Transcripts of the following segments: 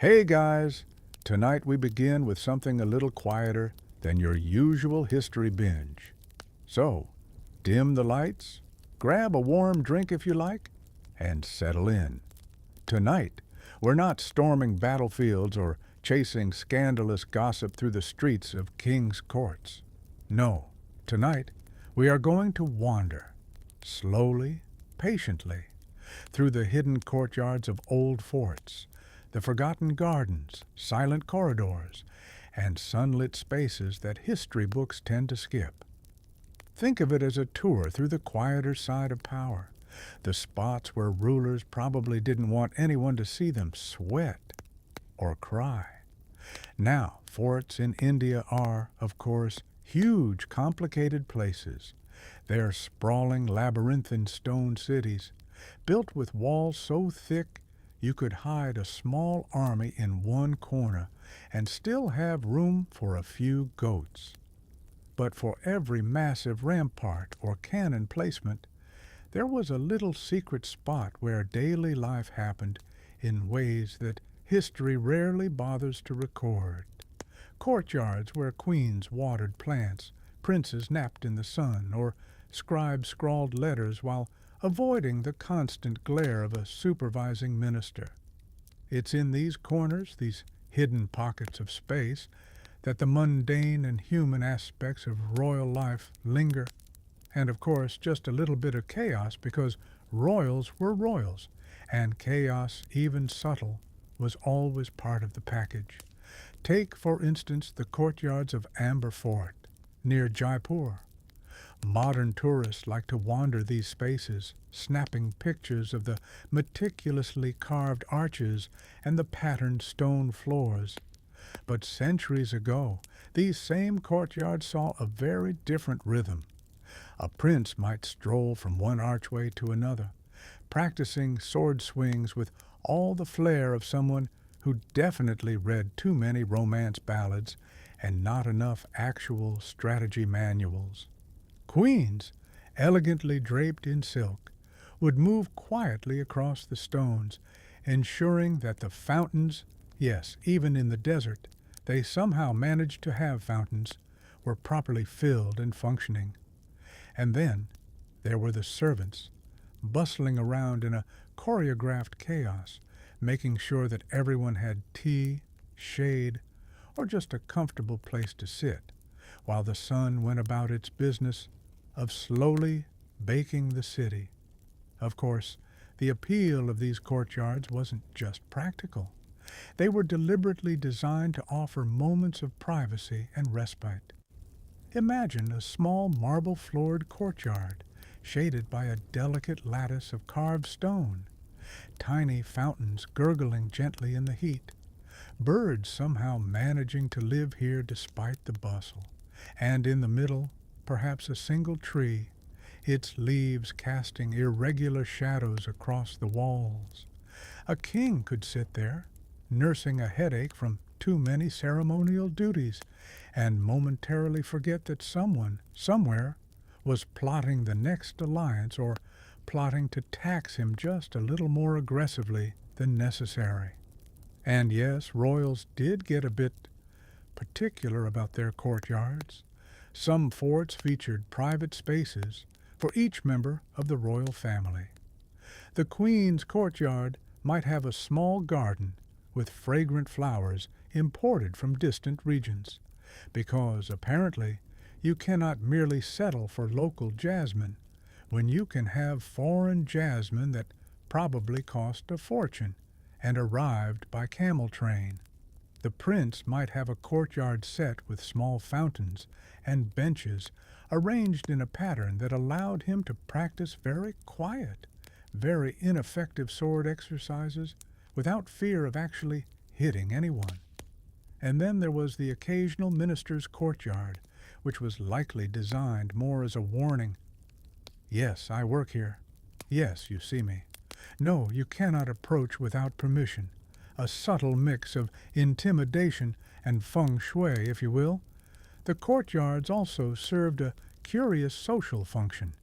Hey guys! Tonight we begin with something a little quieter than your usual history binge. So, dim the lights, grab a warm drink if you like, and settle in. Tonight, we're not storming battlefields or chasing scandalous gossip through the streets of kings' courts. No, tonight we are going to wander, slowly, patiently, through the hidden courtyards of old forts, the forgotten gardens, silent corridors, and sunlit spaces that history books tend to skip. Think of it as a tour through the quieter side of power, the spots where rulers probably didn't want anyone to see them sweat or cry. Now, forts in India are, of course, huge, complicated places. They're sprawling, labyrinthine stone cities, built with walls so thick you could hide a small army in one corner and still have room for a few goats. But for every massive rampart or cannon placement, there was a little secret spot where daily life happened in ways that history rarely bothers to record. Courtyards where queens watered plants, princes napped in the sun, or scribes scrawled letters while avoiding the constant glare of a supervising minister. It's in these corners, these hidden pockets of space, that the mundane and human aspects of royal life linger. And of course, just a little bit of chaos because royals were royals, and chaos, even subtle, was always part of the package. Take, for instance, the courtyards of Amber Fort, near Jaipur. Modern tourists like to wander these spaces, snapping pictures of the meticulously carved arches and the patterned stone floors. But centuries ago, these same courtyards saw a very different rhythm. A prince might stroll from one archway to another, practicing sword swings with all the flair of someone who definitely read too many romance ballads and not enough actual strategy manuals. Queens, elegantly draped in silk, would move quietly across the stones, ensuring that the fountains, yes, even in the desert, they somehow managed to have fountains, were properly filled and functioning. And then there were the servants, bustling around in a choreographed chaos, making sure that everyone had tea, shade, or just a comfortable place to sit, while the sun went about its business of slowly baking the city. Of course, the appeal of these courtyards wasn't just practical. They were deliberately designed to offer moments of privacy and respite. Imagine a small marble-floored courtyard, shaded by a delicate lattice of carved stone, tiny fountains gurgling gently in the heat, birds somehow managing to live here despite the bustle, and in the middle, perhaps a single tree, its leaves casting irregular shadows across the walls. A king could sit there, nursing a headache from too many ceremonial duties, and momentarily forget that someone, somewhere, was plotting the next alliance or plotting to tax him just a little more aggressively than necessary. And yes, royals did get a bit particular about their courtyards. Some forts featured private spaces for each member of the royal family. The queen's courtyard might have a small garden with fragrant flowers imported from distant regions, because apparently you cannot merely settle for local jasmine when you can have foreign jasmine that probably cost a fortune and arrived by camel train. The prince might have a courtyard set with small fountains and benches arranged in a pattern that allowed him to practice very quiet, very ineffective sword exercises without fear of actually hitting anyone. And then there was the occasional minister's courtyard, which was likely designed more as a warning. Yes, I work here. Yes, you see me. No, you cannot approach without permission. A subtle mix of intimidation and feng shui, if you will. The courtyards also served a curious social function.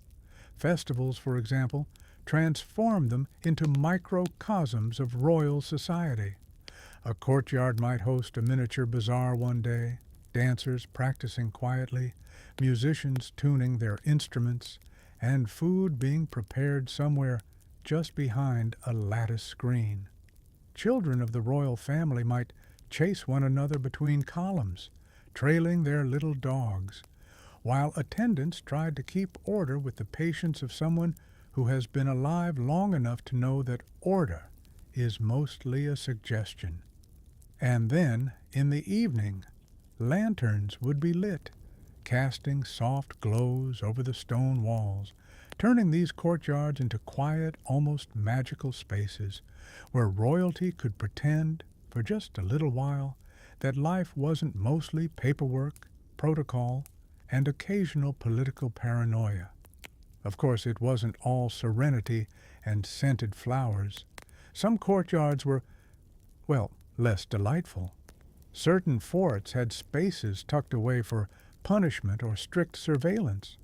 Festivals, for example, transformed them into microcosms of royal society. A courtyard might host a miniature bazaar one day, dancers practicing quietly, musicians tuning their instruments, and food being prepared somewhere just behind a lattice screen. Children of the royal family might chase one another between columns, trailing their little dogs, while attendants tried to keep order with the patience of someone who has been alive long enough to know that order is mostly a suggestion. And then, in the evening, lanterns would be lit, casting soft glows over the stone walls, turning these courtyards into quiet, almost magical spaces where royalty could pretend, for just a little while, that life wasn't mostly paperwork, protocol, and occasional political paranoia. Of course, it wasn't all serenity and scented flowers. Some courtyards were, well, less delightful. Certain forts had spaces tucked away for punishment or strict surveillance.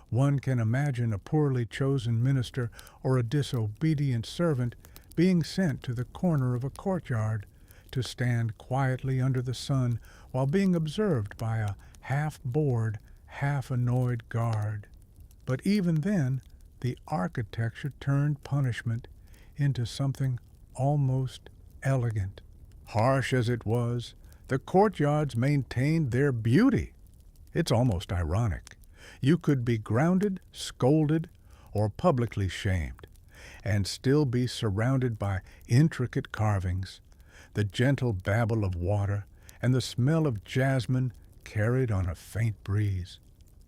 One can imagine a poorly chosen minister or a disobedient servant being sent to the corner of a courtyard to stand quietly under the sun while being observed by a half-bored, half-annoyed guard. But even then, the architecture turned punishment into something almost elegant. Harsh as it was, the courtyards maintained their beauty. It's almost ironic. You could be grounded, scolded, or publicly shamed, and still be surrounded by intricate carvings, the gentle babble of water, and the smell of jasmine carried on a faint breeze.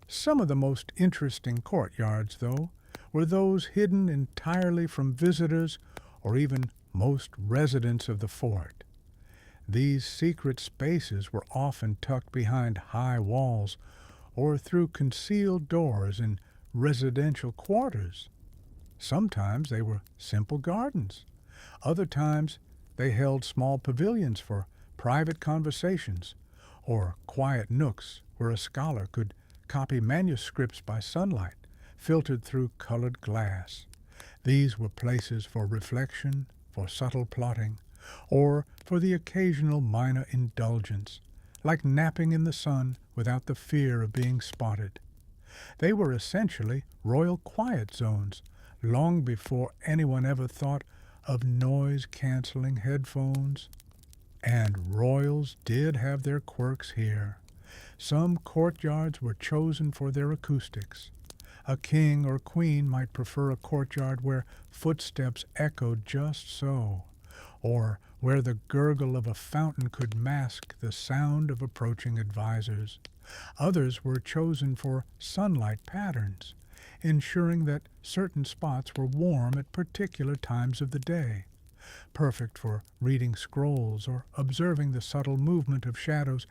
Some of the most interesting courtyards, though, were those hidden entirely from visitors or even most residents of the fort. These secret spaces were often tucked behind high walls or through concealed doors in residential quarters. Sometimes they were simple gardens. Other times they held small pavilions for private conversations or quiet nooks where a scholar could copy manuscripts by sunlight filtered through colored glass. These were places for reflection, for subtle plotting, or for the occasional minor indulgence, like napping in the sun without the fear of being spotted. They were essentially royal quiet zones, long before anyone ever thought of noise-canceling headphones. And royals did have their quirks here. Some courtyards were chosen for their acoustics. A king or queen might prefer a courtyard where footsteps echoed just so, or where the gurgle of a fountain could mask the sound of approaching advisors. Others were chosen for sunlight patterns, ensuring that certain spots were warm at particular times of the day, perfect for reading scrolls or observing the subtle movement of shadows,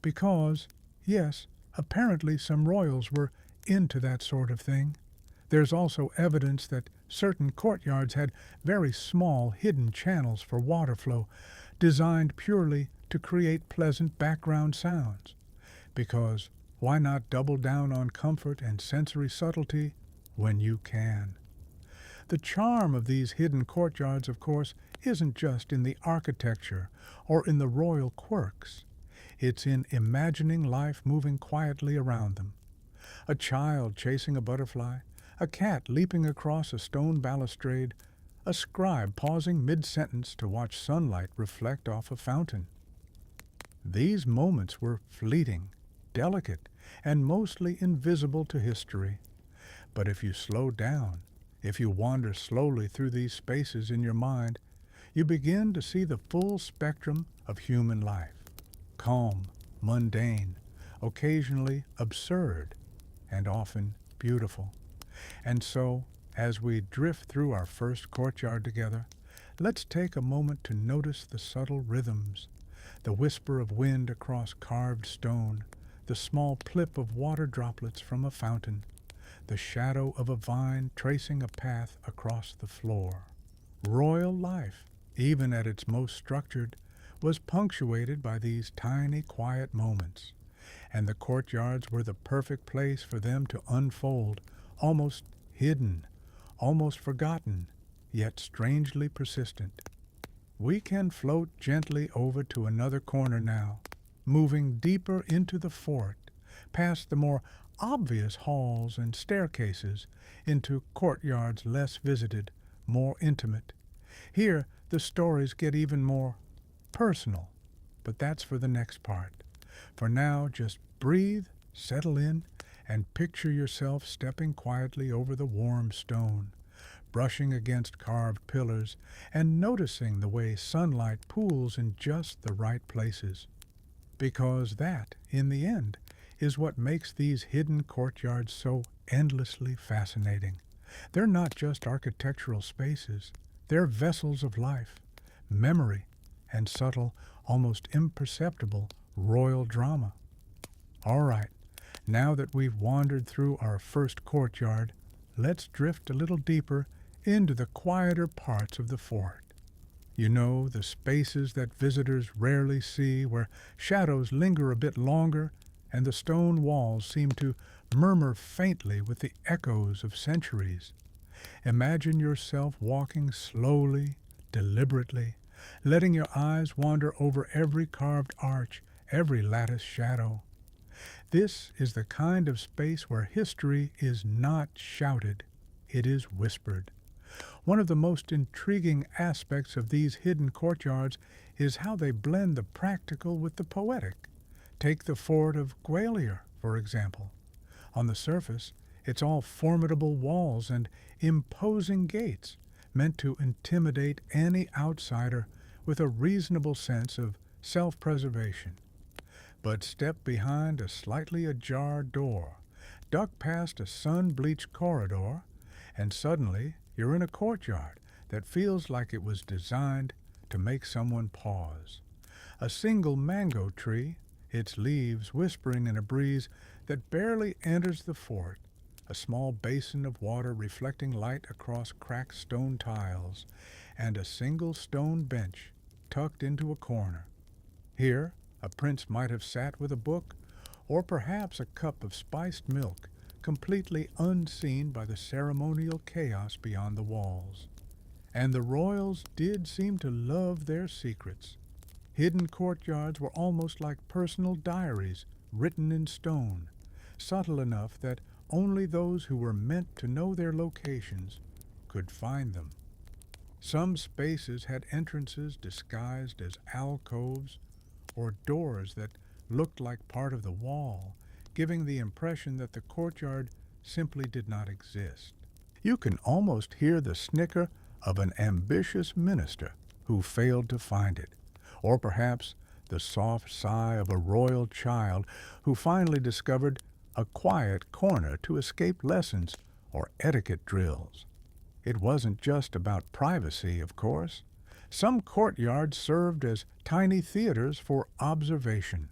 because, yes, apparently some royals were into that sort of thing. There's also evidence that certain courtyards had very small hidden channels for water flow, designed purely to create pleasant background sounds. Because why not double down on comfort and sensory subtlety when you can? The charm of these hidden courtyards, of course, isn't just in the architecture or in the royal quirks. It's in imagining life moving quietly around them. A child chasing a butterfly, a cat leaping across a stone balustrade, a scribe pausing mid-sentence to watch sunlight reflect off a fountain. These moments were fleeting, delicate, and mostly invisible to history. But if you slow down, if you wander slowly through these spaces in your mind, you begin to see the full spectrum of human life. Calm, mundane, occasionally absurd, and often beautiful. And so, as we drift through our first courtyard together, let's take a moment to notice the subtle rhythms, the whisper of wind across carved stone, the small plip of water droplets from a fountain, the shadow of a vine tracing a path across the floor. Royal life, even at its most structured, was punctuated by these tiny, quiet moments, and the courtyards were the perfect place for them to unfold, almost hidden, almost forgotten, yet strangely persistent. We can float gently over to another corner now, moving deeper into the fort, past the more obvious halls and staircases, into courtyards less visited, more intimate. Here, the stories get even more personal, but that's for the next part. For now, just breathe, settle in, and picture yourself stepping quietly over the warm stone, brushing against carved pillars, and noticing the way sunlight pools in just the right places. Because that, in the end, is what makes these hidden courtyards so endlessly fascinating. They're not just architectural spaces, they're vessels of life, memory, and subtle, almost imperceptible royal drama. All right, now that we've wandered through our first courtyard, let's drift a little deeper into the quieter parts of the fort. You know, the spaces that visitors rarely see, where shadows linger a bit longer and the stone walls seem to murmur faintly with the echoes of centuries. Imagine yourself walking slowly, deliberately, letting your eyes wander over every carved arch, every lattice shadow. This is the kind of space where history is not shouted, it is whispered. One of the most intriguing aspects of these hidden courtyards is how they blend the practical with the poetic. Take the fort of Gwalior, for example. On the surface, it's all formidable walls and imposing gates, meant to intimidate any outsider with a reasonable sense of self-preservation. But step behind a slightly ajar door, duck past a sun-bleached corridor, and suddenly you're in a courtyard that feels like it was designed to make someone pause. A single mango tree, its leaves whispering in a breeze that barely enters the fort, a small basin of water reflecting light across cracked stone tiles, and a single stone bench tucked into a corner. Here, a prince might have sat with a book, or perhaps a cup of spiced milk, completely unseen by the ceremonial chaos beyond the walls. And the royals did seem to love their secrets. Hidden courtyards were almost like personal diaries written in stone, subtle enough that only those who were meant to know their locations could find them. Some spaces had entrances disguised as alcoves or doors that looked like part of the wall, giving the impression that the courtyard simply did not exist. You can almost hear the snicker of an ambitious minister who failed to find it, or perhaps the soft sigh of a royal child who finally discovered a quiet corner to escape lessons or etiquette drills. It wasn't just about privacy, of course. Some courtyards served as tiny theaters for observation.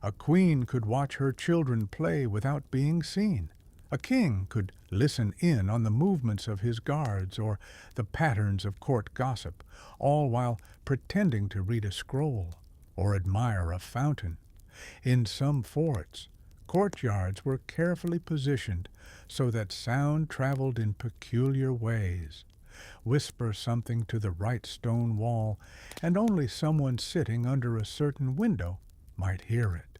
A queen could watch her children play without being seen. A king could listen in on the movements of his guards or the patterns of court gossip, all while pretending to read a scroll or admire a fountain. In some forts, courtyards were carefully positioned so that sound traveled in peculiar ways. Whisper something to the right stone wall, and only someone sitting under a certain window might hear it.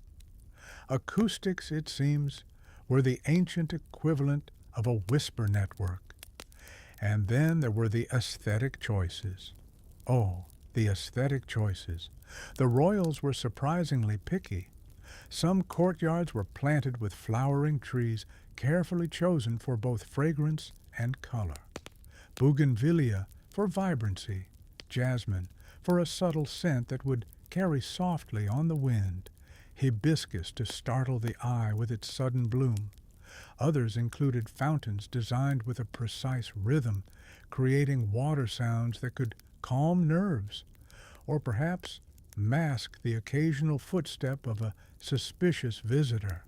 Acoustics, it seems, were the ancient equivalent of a whisper network. And then there were the aesthetic choices. Oh, the aesthetic choices. The royals were surprisingly picky. Some courtyards were planted with flowering trees carefully chosen for both fragrance and color. Bougainvillea for vibrancy, jasmine for a subtle scent that would carry softly on the wind, hibiscus to startle the eye with its sudden bloom. Others included fountains designed with a precise rhythm, creating water sounds that could calm nerves, or perhaps mask the occasional footstep of a suspicious visitor.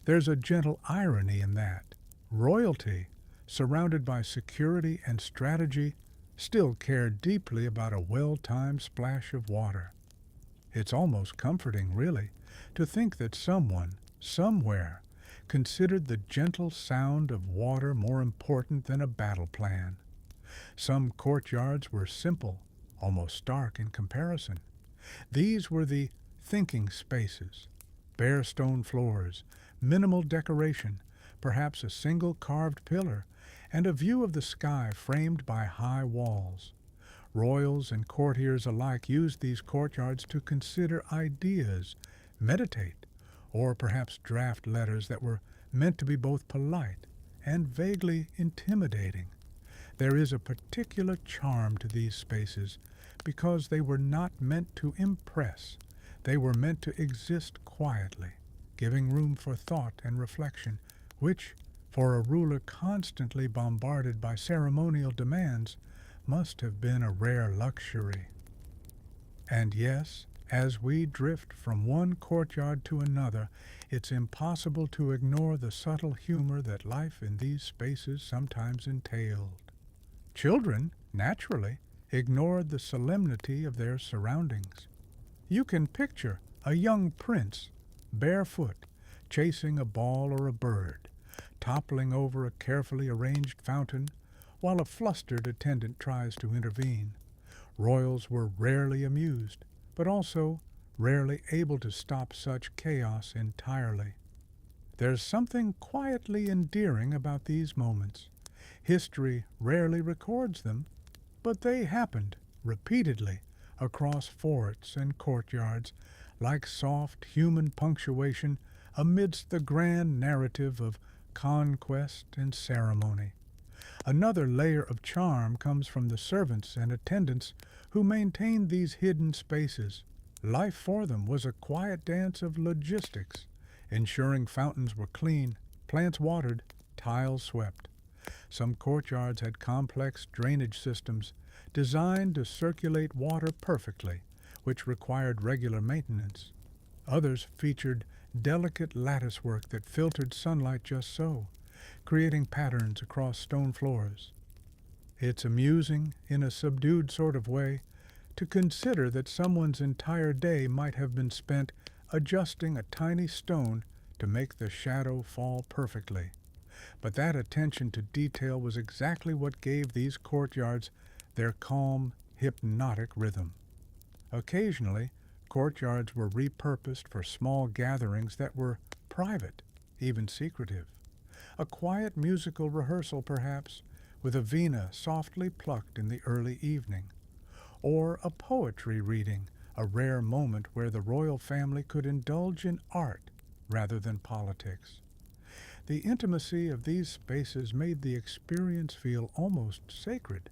There's a gentle irony in that. Royalty, surrounded by security and strategy, still cared deeply about a well-timed splash of water. It's almost comforting, really, to think that someone, somewhere, considered the gentle sound of water more important than a battle plan. Some courtyards were simple, almost stark in comparison. These were the thinking spaces, bare stone floors, minimal decoration, perhaps a single carved pillar, and a view of the sky framed by high walls. Royals and courtiers alike used these courtyards to consider ideas, meditate, or perhaps draft letters that were meant to be both polite and vaguely intimidating. There is a particular charm to these spaces because they were not meant to impress. They were meant to exist quietly, giving room for thought and reflection, which, for a ruler constantly bombarded by ceremonial demands, must have been a rare luxury. And yes, as we drift from one courtyard to another, it's impossible to ignore the subtle humor that life in these spaces sometimes entailed. Children, naturally, ignored the solemnity of their surroundings. You can picture a young prince, barefoot, chasing a ball or a bird, toppling over a carefully arranged fountain, while a flustered attendant tries to intervene. Royals were rarely amused, but also rarely able to stop such chaos entirely. There's something quietly endearing about these moments. History rarely records them, but they happened repeatedly across forts and courtyards, like soft human punctuation amidst the grand narrative of conquest and ceremony. Another layer of charm comes from the servants and attendants who maintained these hidden spaces. Life for them was a quiet dance of logistics, ensuring fountains were clean, plants watered, tiles swept. Some courtyards had complex drainage systems designed to circulate water perfectly, which required regular maintenance. Others featured delicate latticework that filtered sunlight just so, creating patterns across stone floors. It's amusing, in a subdued sort of way, to consider that someone's entire day might have been spent adjusting a tiny stone to make the shadow fall perfectly. But that attention to detail was exactly what gave these courtyards their calm, hypnotic rhythm. Occasionally, courtyards were repurposed for small gatherings that were private, even secretive. A quiet musical rehearsal, perhaps, with a vina softly plucked in the early evening. Or a poetry reading, a rare moment where the royal family could indulge in art rather than politics. The intimacy of these spaces made the experience feel almost sacred.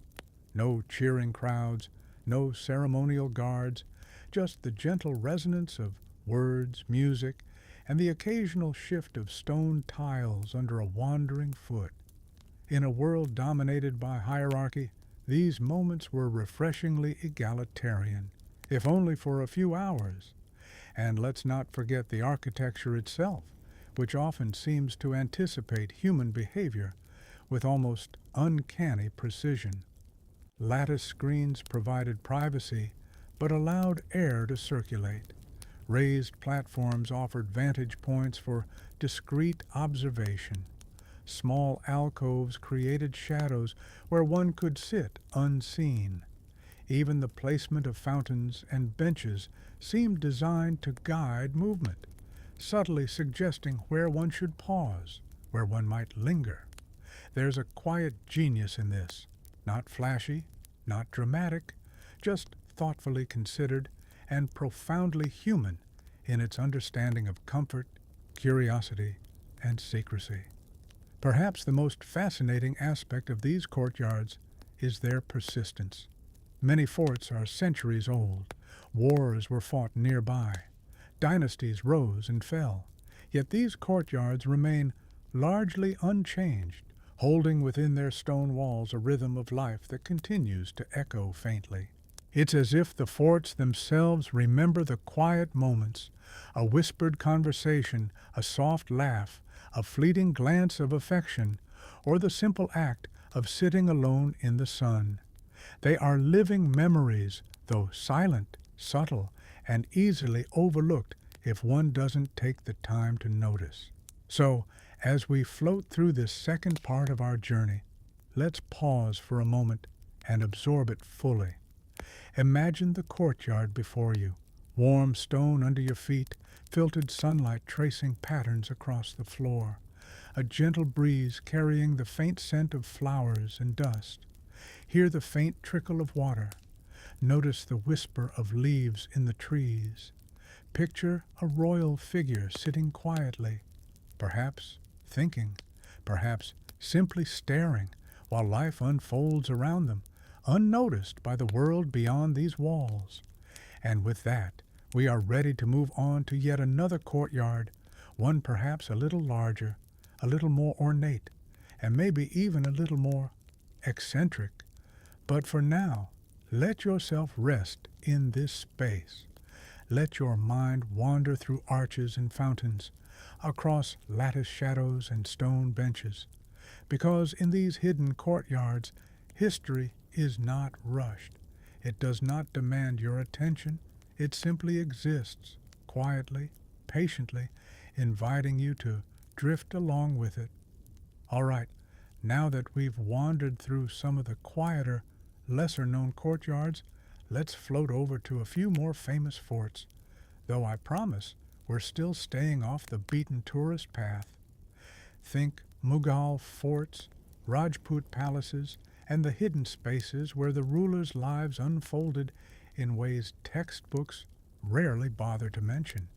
No cheering crowds, no ceremonial guards, just the gentle resonance of words, music, and the occasional shift of stone tiles under a wandering foot. In a world dominated by hierarchy, these moments were refreshingly egalitarian, if only for a few hours. And let's not forget the architecture itself, which often seems to anticipate human behavior with almost uncanny precision. Lattice screens provided privacy, but allowed air to circulate. Raised platforms offered vantage points for discreet observation. Small alcoves created shadows where one could sit unseen. Even the placement of fountains and benches seemed designed to guide movement, subtly suggesting where one should pause, where one might linger. There's a quiet genius in this, not flashy, not dramatic, just thoughtfully considered and profoundly human in its understanding of comfort, curiosity, and secrecy. Perhaps the most fascinating aspect of these courtyards is their persistence. Many forts are centuries old. Wars were fought nearby. Dynasties rose and fell. Yet these courtyards remain largely unchanged, holding within their stone walls a rhythm of life that continues to echo faintly. It's as if the forts themselves remember the quiet moments, a whispered conversation, a soft laugh, a fleeting glance of affection, or the simple act of sitting alone in the sun. They are living memories, though silent, subtle, and easily overlooked if one doesn't take the time to notice. So, as we float through this second part of our journey, let's pause for a moment and absorb it fully. Imagine the courtyard before you, warm stone under your feet, filtered sunlight tracing patterns across the floor, a gentle breeze carrying the faint scent of flowers and dust. Hear the faint trickle of water. Notice the whisper of leaves in the trees. Picture a royal figure sitting quietly, perhaps thinking, perhaps simply staring, while life unfolds around them, unnoticed by the world beyond these walls. And with that, we are ready to move on to yet another courtyard, one perhaps a little larger, a little more ornate, and maybe even a little more eccentric. But for now, let yourself rest in this space. Let your mind wander through arches and fountains, across lattice shadows and stone benches, because in these hidden courtyards, history is not rushed. It does not demand your attention. It simply exists, quietly, patiently, inviting you to drift along with it. All right, now that we've wandered through some of the quieter, lesser-known courtyards, let's float over to a few more famous forts, though I promise we're still staying off the beaten tourist path. Think Mughal forts, Rajput palaces, and the hidden spaces where the rulers' lives unfolded in ways textbooks rarely bother to mention.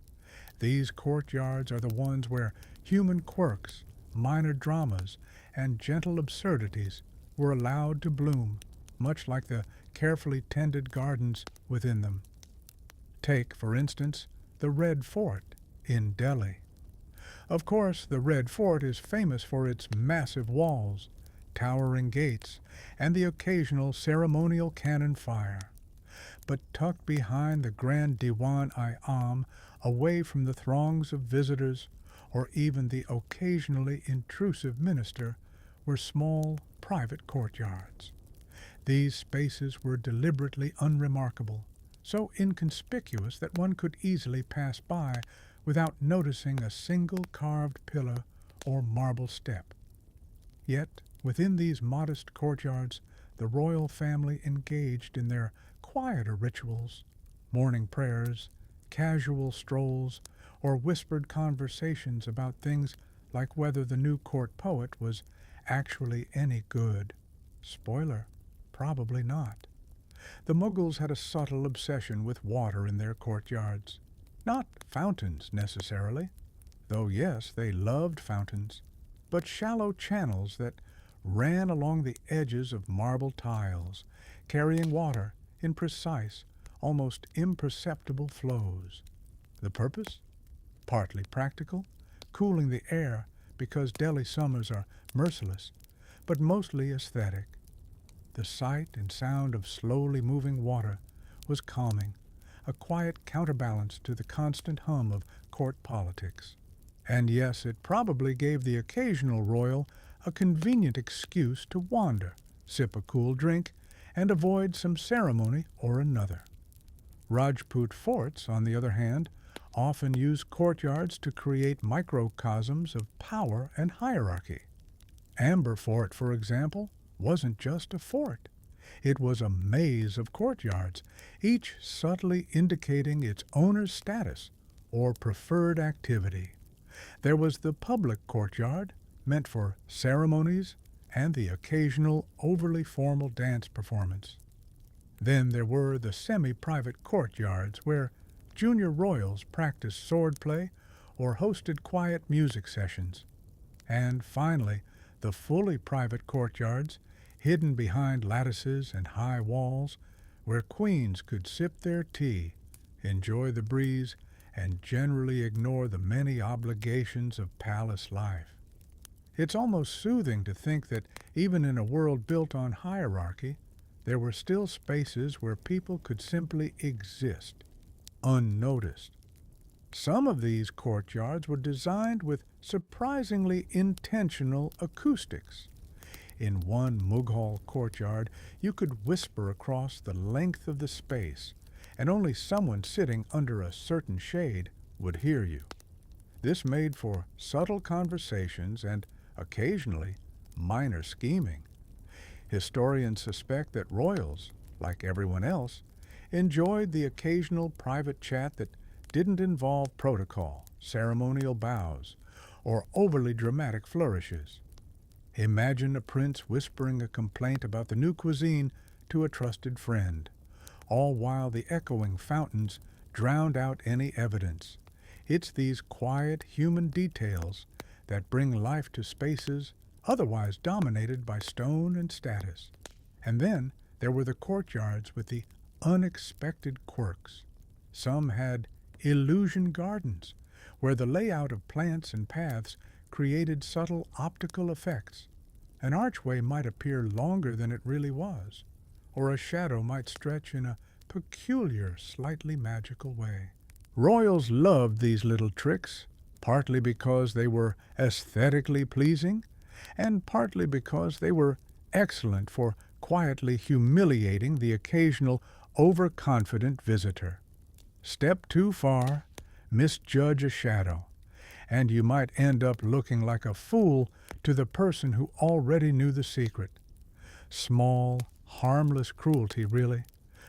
These courtyards are the ones where human quirks, minor dramas, and gentle absurdities were allowed to bloom, much like the carefully tended gardens within them. Take, for instance, the Red Fort in Delhi. Of course, the Red Fort is famous for its massive walls, towering gates, and the occasional ceremonial cannon fire. But tucked behind the Grand Diwan-i-Am, away from the throngs of visitors or even the occasionally intrusive minister, were small, private courtyards. These spaces were deliberately unremarkable, so inconspicuous that one could easily pass by without noticing a single carved pillar or marble step. Yet, within these modest courtyards, the royal family engaged in their quieter rituals, morning prayers, casual strolls, or whispered conversations about things like whether the new court poet was actually any good. Spoiler, probably not. The Mughals had a subtle obsession with water in their courtyards. Not fountains, necessarily, though yes, they loved fountains, but shallow channels that ran along the edges of marble tiles, carrying water in precise, almost imperceptible flows. The purpose? Partly practical, cooling the air because Delhi summers are merciless, but mostly aesthetic. The sight and sound of slowly moving water was calming, a quiet counterbalance to the constant hum of court politics. And yes, it probably gave the occasional royal a convenient excuse to wander, sip a cool drink, and avoid some ceremony or another. Rajput forts, on the other hand, often used courtyards to create microcosms of power and hierarchy. Amber Fort, for example, wasn't just a fort. It was a maze of courtyards, each subtly indicating its owner's status or preferred activity. There was the public courtyard, meant for ceremonies and the occasional overly formal dance performance. Then there were the semi-private courtyards where junior royals practiced swordplay or hosted quiet music sessions. And finally, the fully private courtyards, hidden behind lattices and high walls, where queens could sip their tea, enjoy the breeze, and generally ignore the many obligations of palace life. It's almost soothing to think that even in a world built on hierarchy, there were still spaces where people could simply exist, unnoticed. Some of these courtyards were designed with surprisingly intentional acoustics. In one Mughal courtyard, you could whisper across the length of the space, and only someone sitting under a certain shade would hear you. This made for subtle conversations and, occasionally, minor scheming. Historians suspect that royals, like everyone else, enjoyed the occasional private chat that didn't involve protocol, ceremonial bows, or overly dramatic flourishes. Imagine a prince whispering a complaint about the new cuisine to a trusted friend, all while the echoing fountains drowned out any evidence. It's these quiet human details that bring life to spaces otherwise dominated by stone and status. And then there were the courtyards with the unexpected quirks. Some had illusion gardens, where the layout of plants and paths created subtle optical effects. An archway might appear longer than it really was, or a shadow might stretch in a peculiar, slightly magical way. Royals loved these little tricks, partly because they were aesthetically pleasing, and partly because they were excellent for quietly humiliating the occasional overconfident visitor. Step too far, misjudge a shadow, and you might end up looking like a fool to the person who already knew the secret. Small, harmless cruelty, really,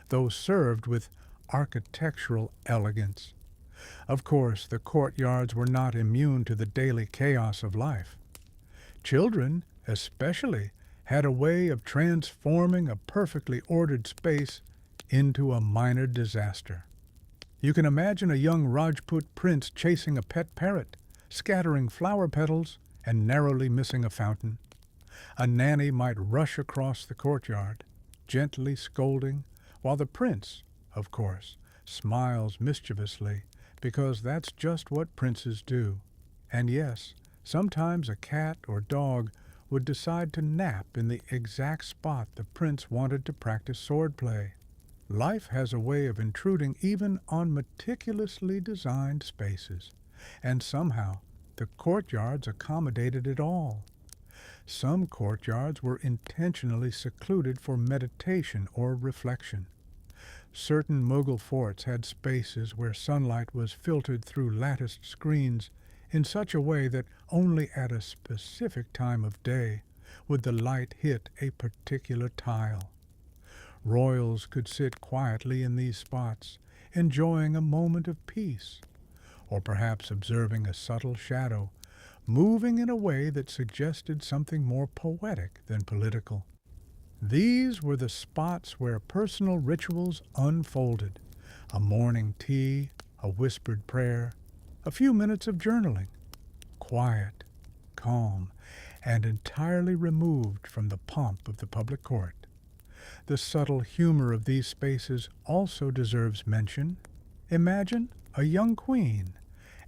though served with architectural elegance. Of course, the courtyards were not immune to the daily chaos of life. Children, especially, had a way of transforming a perfectly ordered space into a minor disaster. You can imagine a young Rajput prince chasing a pet parrot, scattering flower petals, and narrowly missing a fountain. A nanny might rush across the courtyard, gently scolding, while the prince, of course, smiles mischievously, because that's just what princes do. And yes, sometimes a cat or dog would decide to nap in the exact spot the prince wanted to practice swordplay. Life has a way of intruding even on meticulously designed spaces, and somehow the courtyards accommodated it all. Some courtyards were intentionally secluded for meditation or reflection. Certain Mughal forts had spaces where sunlight was filtered through latticed screens in such a way that only at a specific time of day would the light hit a particular tile. Royals could sit quietly in these spots, enjoying a moment of peace, or perhaps observing a subtle shadow moving in a way that suggested something more poetic than political. These were the spots where personal rituals unfolded: a morning tea, a whispered prayer, a few minutes of journaling, quiet, calm, and entirely removed from the pomp of the public court. The subtle humor of these spaces also deserves mention. Imagine a young queen,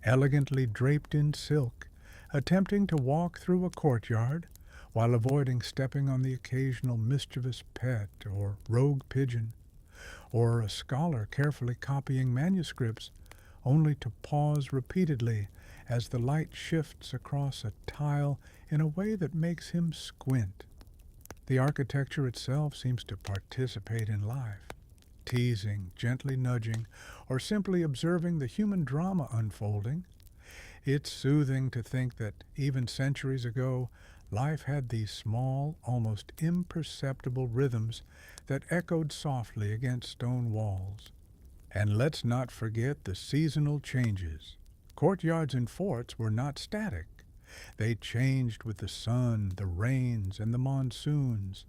elegantly draped in silk, attempting to walk through a courtyard while avoiding stepping on the occasional mischievous pet or rogue pigeon, or a scholar carefully copying manuscripts only to pause repeatedly as the light shifts across a tile in a way that makes him squint. The architecture itself seems to participate in life, teasing, gently nudging, or simply observing the human drama unfolding. It's soothing to think that even centuries ago, life had these small, almost imperceptible rhythms that echoed softly against stone walls. And let's not forget the seasonal changes. Courtyards and forts were not static. They changed with the sun, the rains, and the monsoons.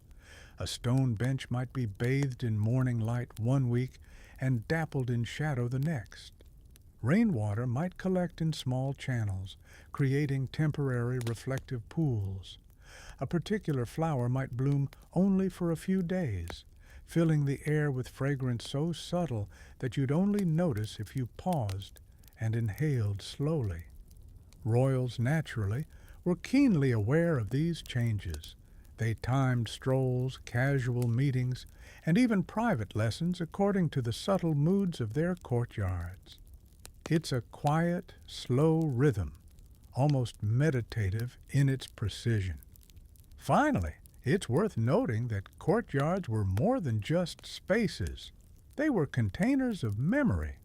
A stone bench might be bathed in morning light one week and dappled in shadow the next. Rainwater might collect in small channels, creating temporary reflective pools. A particular flower might bloom only for a few days, filling the air with fragrance so subtle that you'd only notice if you paused and inhaled slowly. Royals, naturally, were keenly aware of these changes. They timed strolls, casual meetings, and even private lessons according to the subtle moods of their courtyards. It's a quiet, slow rhythm, almost meditative in its precision. Finally, it's worth noting that courtyards were more than just spaces. They were containers of memory.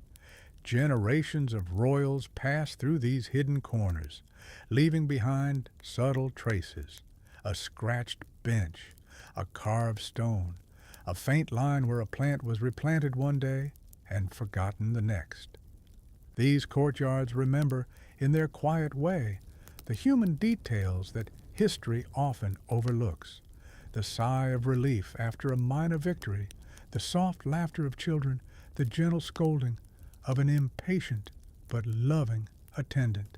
Generations of royals passed through these hidden corners, leaving behind subtle traces: a scratched bench, a carved stone, a faint line where a plant was replanted one day and forgotten the next. These courtyards remember, in their quiet way, the human details that history often overlooks. The sigh of relief after a minor victory, the soft laughter of children, the gentle scolding of an impatient but loving attendant.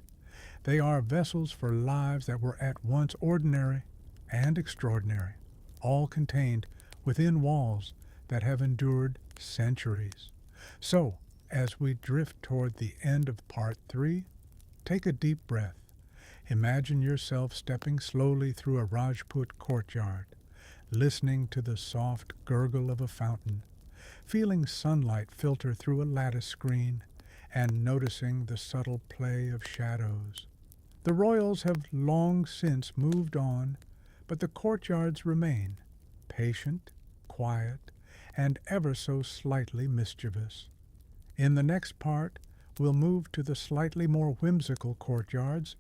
They are vessels for lives that were at once ordinary and extraordinary, all contained within walls that have endured centuries. So, as we drift toward the end of Part 3, take a deep breath. Imagine yourself stepping slowly through a Rajput courtyard, listening to the soft gurgle of a fountain, feeling sunlight filter through a lattice screen, and noticing the subtle play of shadows. The royals have long since moved on, but the courtyards remain, patient, quiet, and ever so slightly mischievous. In the next part, we'll move to the slightly more whimsical courtyards,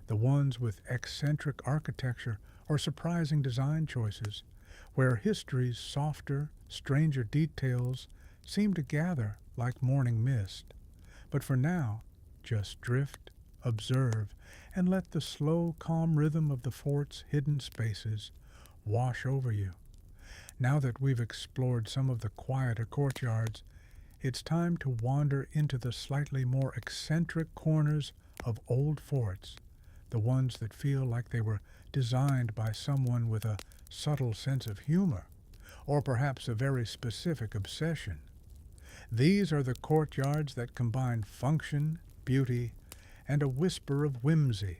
the ones with eccentric architecture or surprising design choices, where history's softer, stranger details seem to gather like morning mist. But for now, just drift, observe, and let the slow, calm rhythm of the fort's hidden spaces wash over you. Now that we've explored some of the quieter courtyards, it's time to wander into the slightly more eccentric corners of old forts, the ones that feel like they were designed by someone with a subtle sense of humor, or perhaps a very specific obsession. These are the courtyards that combine function, beauty, and a whisper of whimsy,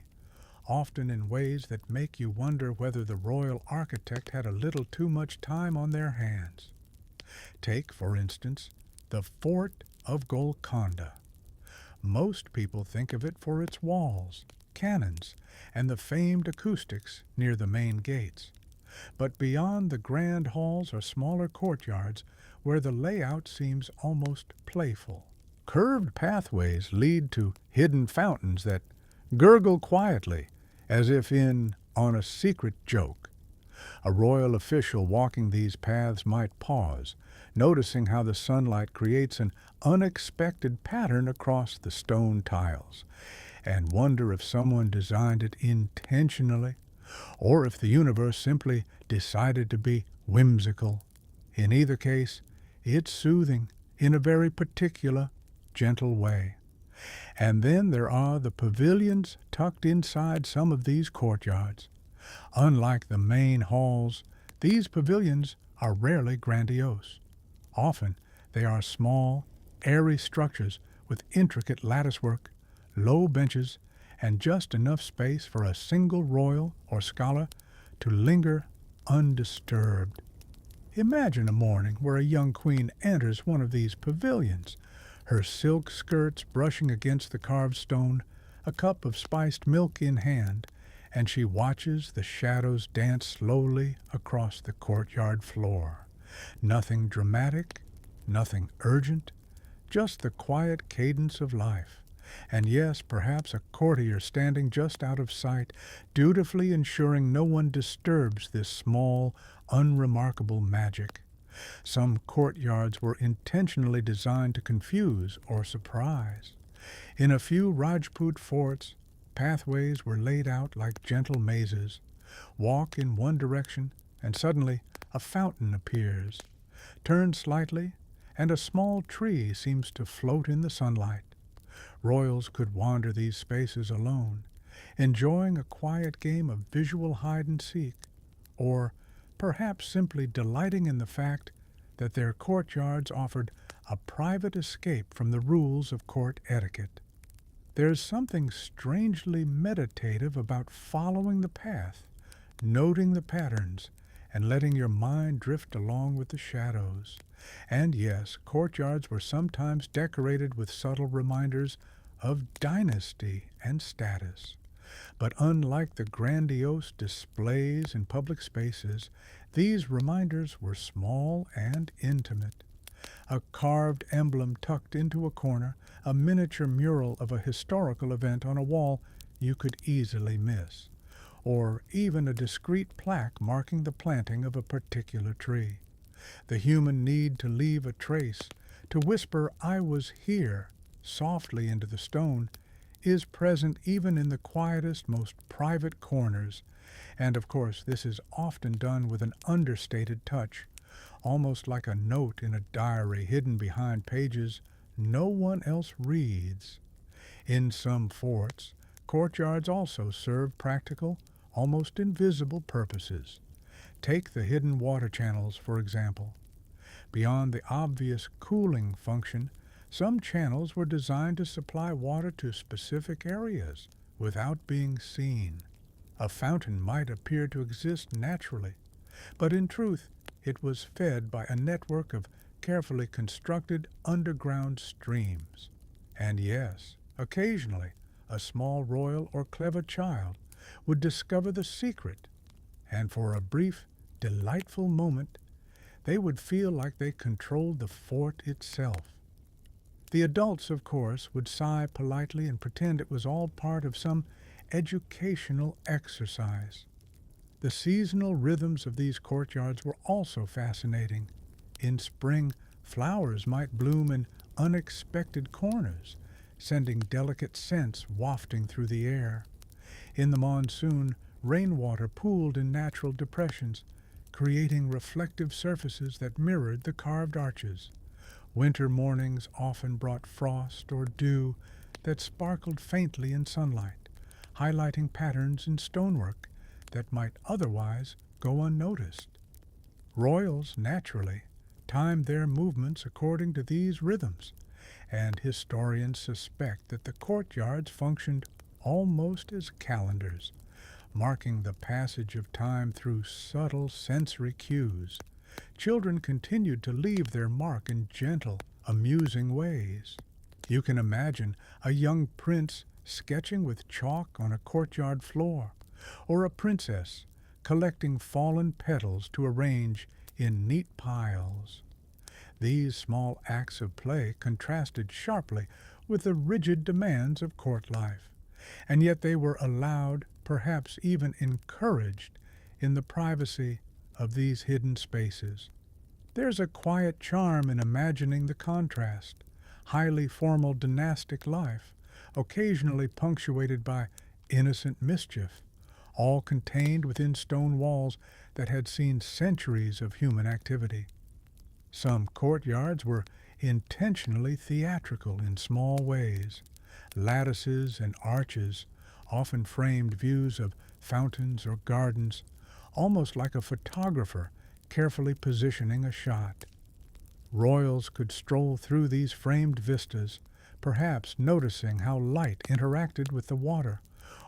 often in ways that make you wonder whether the royal architect had a little too much time on their hands. Take, for instance, the Fort of Golconda. Most people think of it for its walls, cannons, and the famed acoustics near the main gates. But beyond the grand halls are smaller courtyards where the layout seems almost playful. Curved pathways lead to hidden fountains that gurgle quietly, as if in on a secret joke. A royal official walking these paths might pause, noticing how the sunlight creates an unexpected pattern across the stone tiles, and wonder if someone designed it intentionally, or if the universe simply decided to be whimsical. In either case, it's soothing in a very particular, gentle way. And then there are the pavilions tucked inside some of these courtyards. Unlike the main halls, these pavilions are rarely grandiose. Often they are small, airy structures with intricate latticework, low benches, and just enough space for a single royal or scholar to linger undisturbed. Imagine a morning where a young queen enters one of these pavilions, her silk skirts brushing against the carved stone, a cup of spiced milk in hand, and she watches the shadows dance slowly across the courtyard floor. Nothing dramatic, nothing urgent, just the quiet cadence of life. And yes, perhaps a courtier standing just out of sight, dutifully ensuring no one disturbs this small, unremarkable magic. Some courtyards were intentionally designed to confuse or surprise. In a few Rajput forts, pathways were laid out like gentle mazes. Walk in one direction, and suddenly a fountain appears. Turn slightly, and a small tree seems to float in the sunlight. Royals could wander these spaces alone, enjoying a quiet game of visual hide-and-seek, or perhaps simply delighting in the fact that their courtyards offered a private escape from the rules of court etiquette. There's something strangely meditative about following the path, noting the patterns, and letting your mind drift along with the shadows. And yes, courtyards were sometimes decorated with subtle reminders of dynasty and status. But unlike the grandiose displays in public spaces, these reminders were small and intimate. A carved emblem tucked into a corner, a miniature mural of a historical event on a wall you could easily miss, or even a discreet plaque marking the planting of a particular tree. The human need to leave a trace, to whisper, "I was here," softly into the stone, is present even in the quietest, most private corners, and of course this is often done with an understated touch, almost like a note in a diary hidden behind pages no one else reads. In some forts, courtyards also serve practical, almost invisible purposes. Take the hidden water channels, for example. Beyond the obvious cooling function, some channels were designed to supply water to specific areas without being seen. A fountain might appear to exist naturally, but in truth it was fed by a network of carefully constructed underground streams. And yes, occasionally a small royal or clever child would discover the secret, and for a brief, delightful moment they would feel like they controlled the fort itself. The adults, of course, would sigh politely and pretend it was all part of some educational exercise. The seasonal rhythms of these courtyards were also fascinating. In spring, flowers might bloom in unexpected corners, sending delicate scents wafting through the air. In the monsoon, rainwater pooled in natural depressions, creating reflective surfaces that mirrored the carved arches. Winter mornings often brought frost or dew that sparkled faintly in sunlight, highlighting patterns in stonework that might otherwise go unnoticed. Royals, naturally, timed their movements according to these rhythms, and historians suspect that the courtyards functioned almost as calendars, marking the passage of time through subtle sensory cues. Children continued to leave their mark in gentle, amusing ways. You can imagine a young prince sketching with chalk on a courtyard floor, or a princess collecting fallen petals to arrange in neat piles. These small acts of play contrasted sharply with the rigid demands of court life, and yet they were allowed, perhaps even encouraged, in the privacy of these hidden spaces. There's a quiet charm in imagining the contrast, highly formal dynastic life, occasionally punctuated by innocent mischief, all contained within stone walls that had seen centuries of human activity. Some courtyards were intentionally theatrical in small ways. Lattices and arches often framed views of fountains or gardens, almost like a photographer carefully positioning a shot. Royals could stroll through these framed vistas, perhaps noticing how light interacted with the water,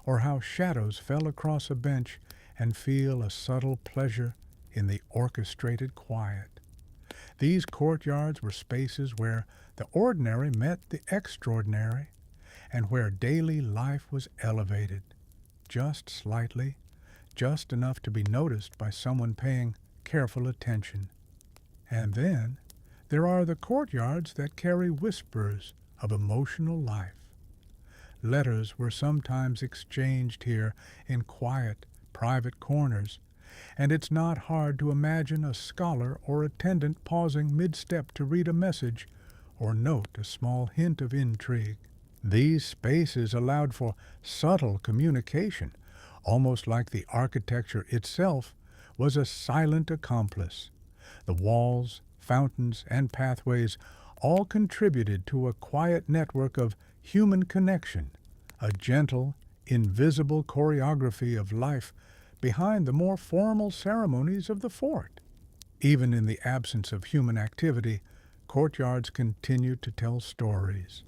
or how shadows fell across a bench, and feel a subtle pleasure in the orchestrated quiet. These courtyards were spaces where the ordinary met the extraordinary, and where daily life was elevated, just slightly, just enough to be noticed by someone paying careful attention. And then there are the courtyards that carry whispers of emotional life. Letters were sometimes exchanged here in quiet, private corners, and it's not hard to imagine a scholar or attendant pausing mid-step to read a message or note a small hint of intrigue. These spaces allowed for subtle communication, almost like the architecture itself was a silent accomplice. The walls, fountains, and pathways all contributed to a quiet network of human connection, a gentle, invisible choreography of life behind the more formal ceremonies of the fort. Even in the absence of human activity, courtyards continued to tell stories.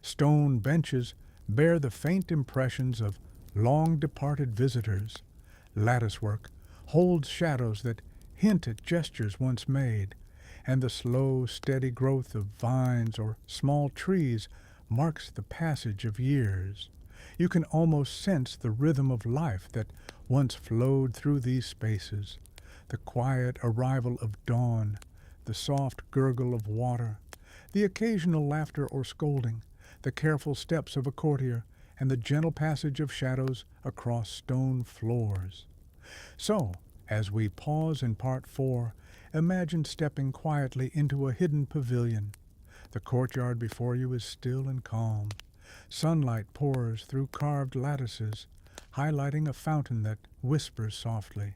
Stone benches bear the faint impressions of long-departed visitors. Latticework holds shadows that hint at gestures once made, and the slow, steady growth of vines or small trees marks the passage of years. You can almost sense the rhythm of life that once flowed through these spaces, the quiet arrival of dawn, the soft gurgle of water, the occasional laughter or scolding, the careful steps of a courtier, and the gentle passage of shadows across stone floors. So, As we pause in Part 4, imagine stepping quietly into a hidden pavilion. The courtyard before you is still and calm. Sunlight pours through carved lattices, highlighting a fountain that whispers softly.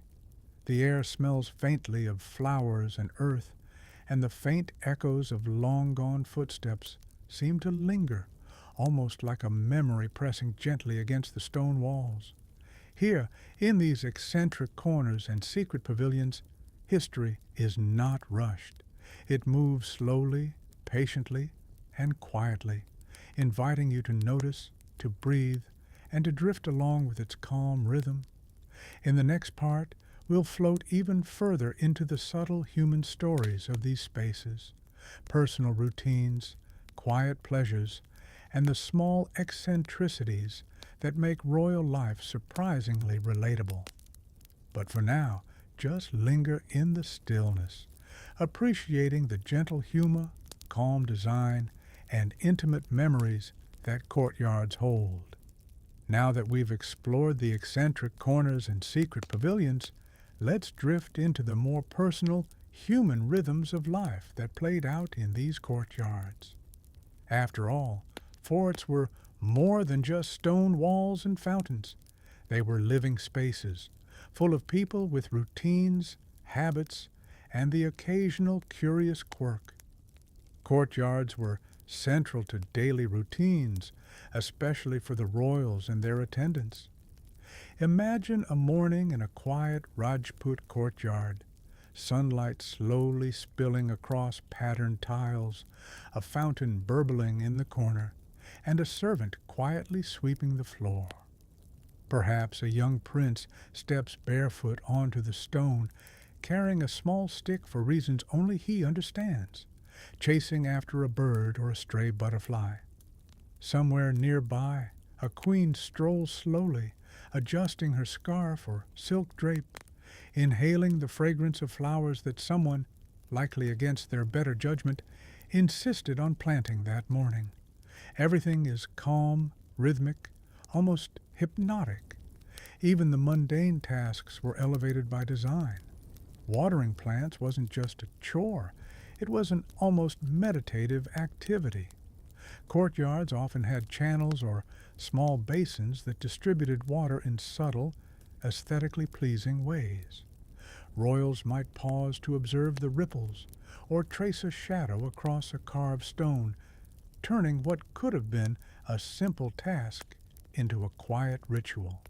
The air smells faintly of flowers and earth, and the faint echoes of long-gone footsteps seem to linger, almost like a memory pressing gently against the stone walls. Here, in these eccentric corners and secret pavilions, history is not rushed. It moves slowly, patiently, and quietly, inviting you to notice, to breathe, and to drift along with its calm rhythm. In the next part, we'll float even further into the subtle human stories of these spaces, personal routines, quiet pleasures, and the small eccentricities that make royal life surprisingly relatable. But for now, just linger in the stillness, appreciating the gentle humor, calm design, and intimate memories that courtyards hold. Now that we've explored the eccentric corners and secret pavilions, let's drift into the more personal, human rhythms of life that played out in these courtyards. After all, forts were more than just stone walls and fountains. They were living spaces, full of people with routines, habits, and the occasional curious quirk. Courtyards were central to daily routines, especially for the royals and their attendants. Imagine a morning in a quiet Rajput courtyard, sunlight slowly spilling across patterned tiles, a fountain burbling in the corner, and a servant quietly sweeping the floor. Perhaps a young prince steps barefoot onto the stone, carrying a small stick for reasons only he understands, chasing after a bird or a stray butterfly. Somewhere nearby, a queen strolls slowly, adjusting her scarf or silk drape, inhaling the fragrance of flowers that someone, likely against their better judgment, insisted on planting that morning. Everything is calm, rhythmic, almost hypnotic. Even the mundane tasks were elevated by design. Watering plants wasn't just a chore, it was an almost meditative activity. Courtyards often had channels or small basins that distributed water in subtle, aesthetically pleasing ways. Royals might pause to observe the ripples or trace a shadow across a carved stone, turning what could have been a simple task into a quiet ritual.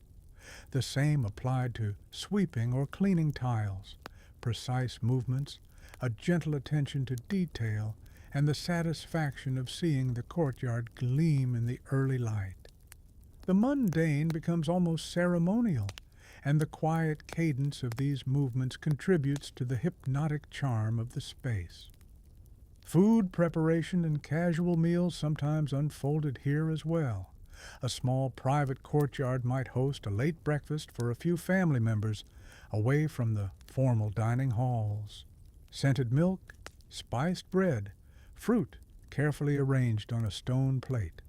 The same applied to sweeping or cleaning tiles, precise movements, a gentle attention to detail, and the satisfaction of seeing the courtyard gleam in the early light. The mundane becomes almost ceremonial, and the quiet cadence of these movements contributes to the hypnotic charm of the space. Food preparation and casual meals sometimes unfolded here as well. A small private courtyard might host a late breakfast for a few family members, away from the formal dining halls. Scented milk, spiced bread, fruit carefully arranged on a stone plate,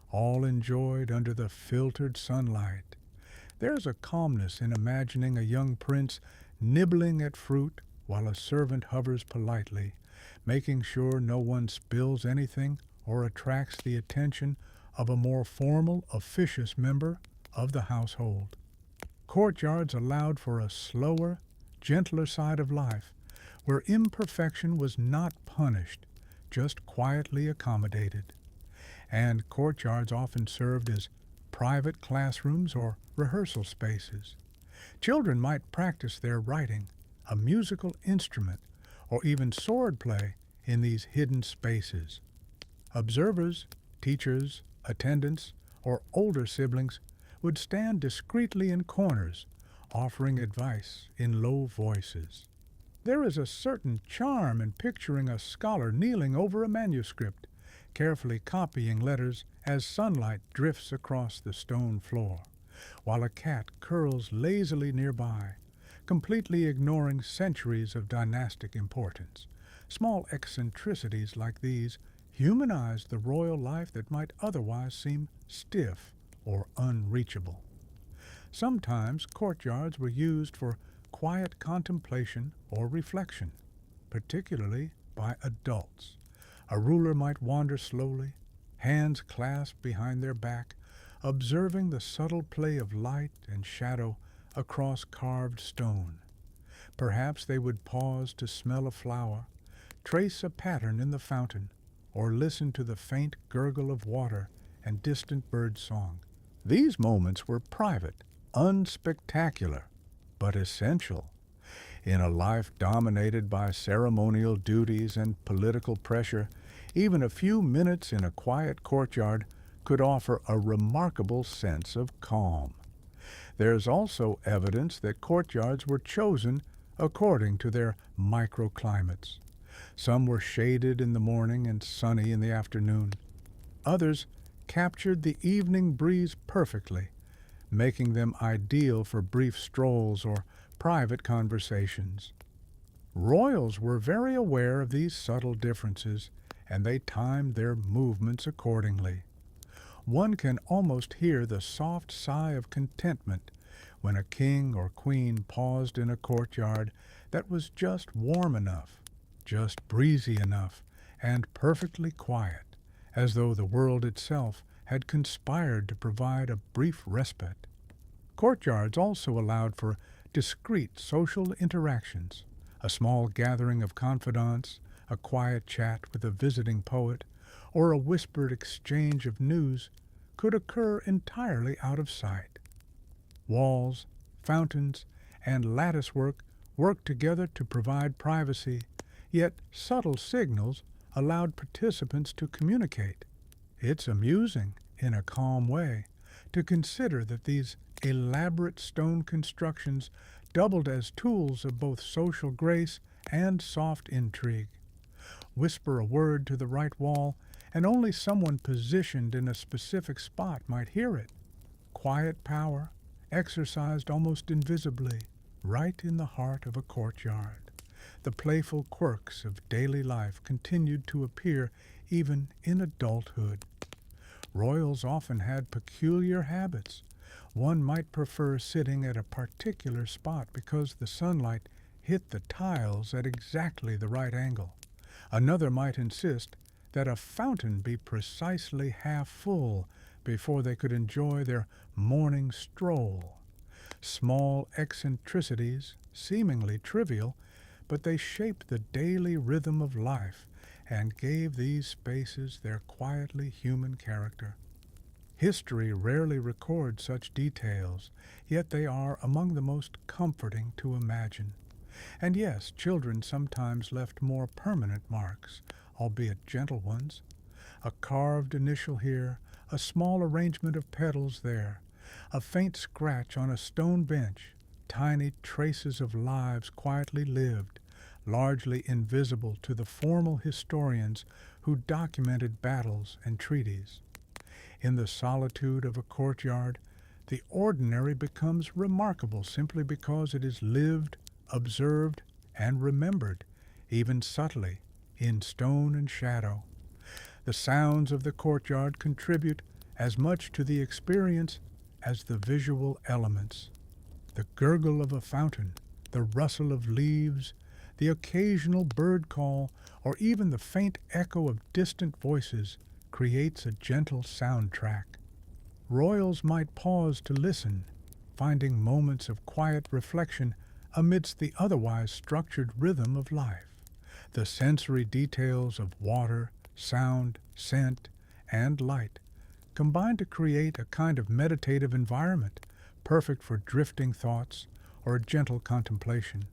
all enjoyed under the filtered sunlight. There's a calmness in imagining a young prince nibbling at fruit while a servant hovers politely, making sure no one spills anything or attracts the attention of a more formal, officious member of the household. Courtyards allowed for a slower, gentler side of life, where imperfection was not punished, just quietly accommodated. And courtyards often served as private classrooms or rehearsal spaces. Children might practice their writing, a musical instrument, or even sword play in these hidden spaces. Observers, teachers, attendants, or older siblings would stand discreetly in corners, offering advice in low voices. There is a certain charm in picturing a scholar kneeling over a manuscript, carefully copying letters as sunlight drifts across the stone floor, while a cat curls lazily nearby, completely ignoring centuries of dynastic importance. Small eccentricities like these humanize the royal life that might otherwise seem stiff or unreachable. Sometimes courtyards were used for quiet contemplation or reflection, particularly by adults. A ruler might wander slowly, hands clasped behind their back, observing the subtle play of light and shadow across carved stone. Perhaps they would pause to smell a flower, trace a pattern in the fountain, or listen to the faint gurgle of water and distant bird song. These moments were private, unspectacular, but essential. In a life dominated by ceremonial duties and political pressure, even a few minutes in a quiet courtyard could offer a remarkable sense of calm. There's also evidence that courtyards were chosen according to their microclimates. Some were shaded in the morning and sunny in the afternoon. Others captured the evening breeze perfectly, making them ideal for brief strolls or private conversations. Royals were very aware of these subtle differences, and they timed their movements accordingly. One can almost hear the soft sigh of contentment when a king or queen paused in a courtyard that was just warm enough, just breezy enough, and perfectly quiet, as though the world itself had conspired to provide a brief respite. Courtyards also allowed for discreet social interactions, a small gathering of confidants, a quiet chat with a visiting poet, or a whispered exchange of news could occur entirely out of sight. Walls, fountains, and latticework worked together to provide privacy, yet subtle signals allowed participants to communicate. It's amusing, in a calm way, to consider that these elaborate stone constructions doubled as tools of both social grace and soft intrigue. Whisper a word to the right wall, and only someone positioned in a specific spot might hear it. Quiet power, exercised almost invisibly, right in the heart of a courtyard. The playful quirks of daily life continued to appear even in adulthood. Royals often had peculiar habits. One might prefer sitting at a particular spot because the sunlight hit the tiles at exactly the right angle. Another might insist that a fountain be precisely half full before they could enjoy their morning stroll. Small eccentricities, seemingly trivial, but they shaped the daily rhythm of life and gave these spaces their quietly human character. History rarely records such details, yet they are among the most comforting to imagine. And yes, children sometimes left more permanent marks, albeit gentle ones. A carved initial here, a small arrangement of petals there, a faint scratch on a stone bench, tiny traces of lives quietly lived, largely invisible to the formal historians who documented battles and treaties. In the solitude of a courtyard, the ordinary becomes remarkable simply because it is lived, observed, and remembered, even subtly, in stone and shadow. The sounds of the courtyard contribute as much to the experience as the visual elements. The gurgle of a fountain, the rustle of leaves, the occasional bird call, or even the faint echo of distant voices creates a gentle soundtrack. Royals might pause to listen, finding moments of quiet reflection amidst the otherwise structured rhythm of life. The sensory details of water, sound, scent, and light combine to create a kind of meditative environment, perfect for drifting thoughts or gentle contemplation.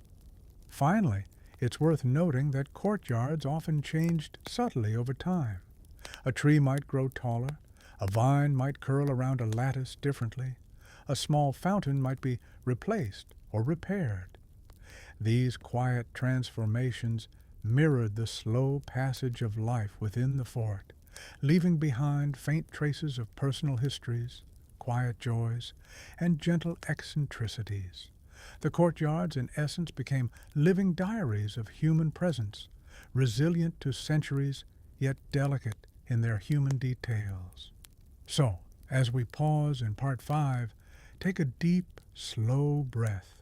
Finally, it's worth noting that courtyards often changed subtly over time. A tree might grow taller, a vine might curl around a lattice differently, a small fountain might be replaced or repaired. These quiet transformations mirrored the slow passage of life within the fort, leaving behind faint traces of personal histories, quiet joys, and gentle eccentricities. The courtyards, in essence, became living diaries of human presence, resilient to centuries, yet delicate in their human details. So, as we pause in Part 5, take a deep, slow breath.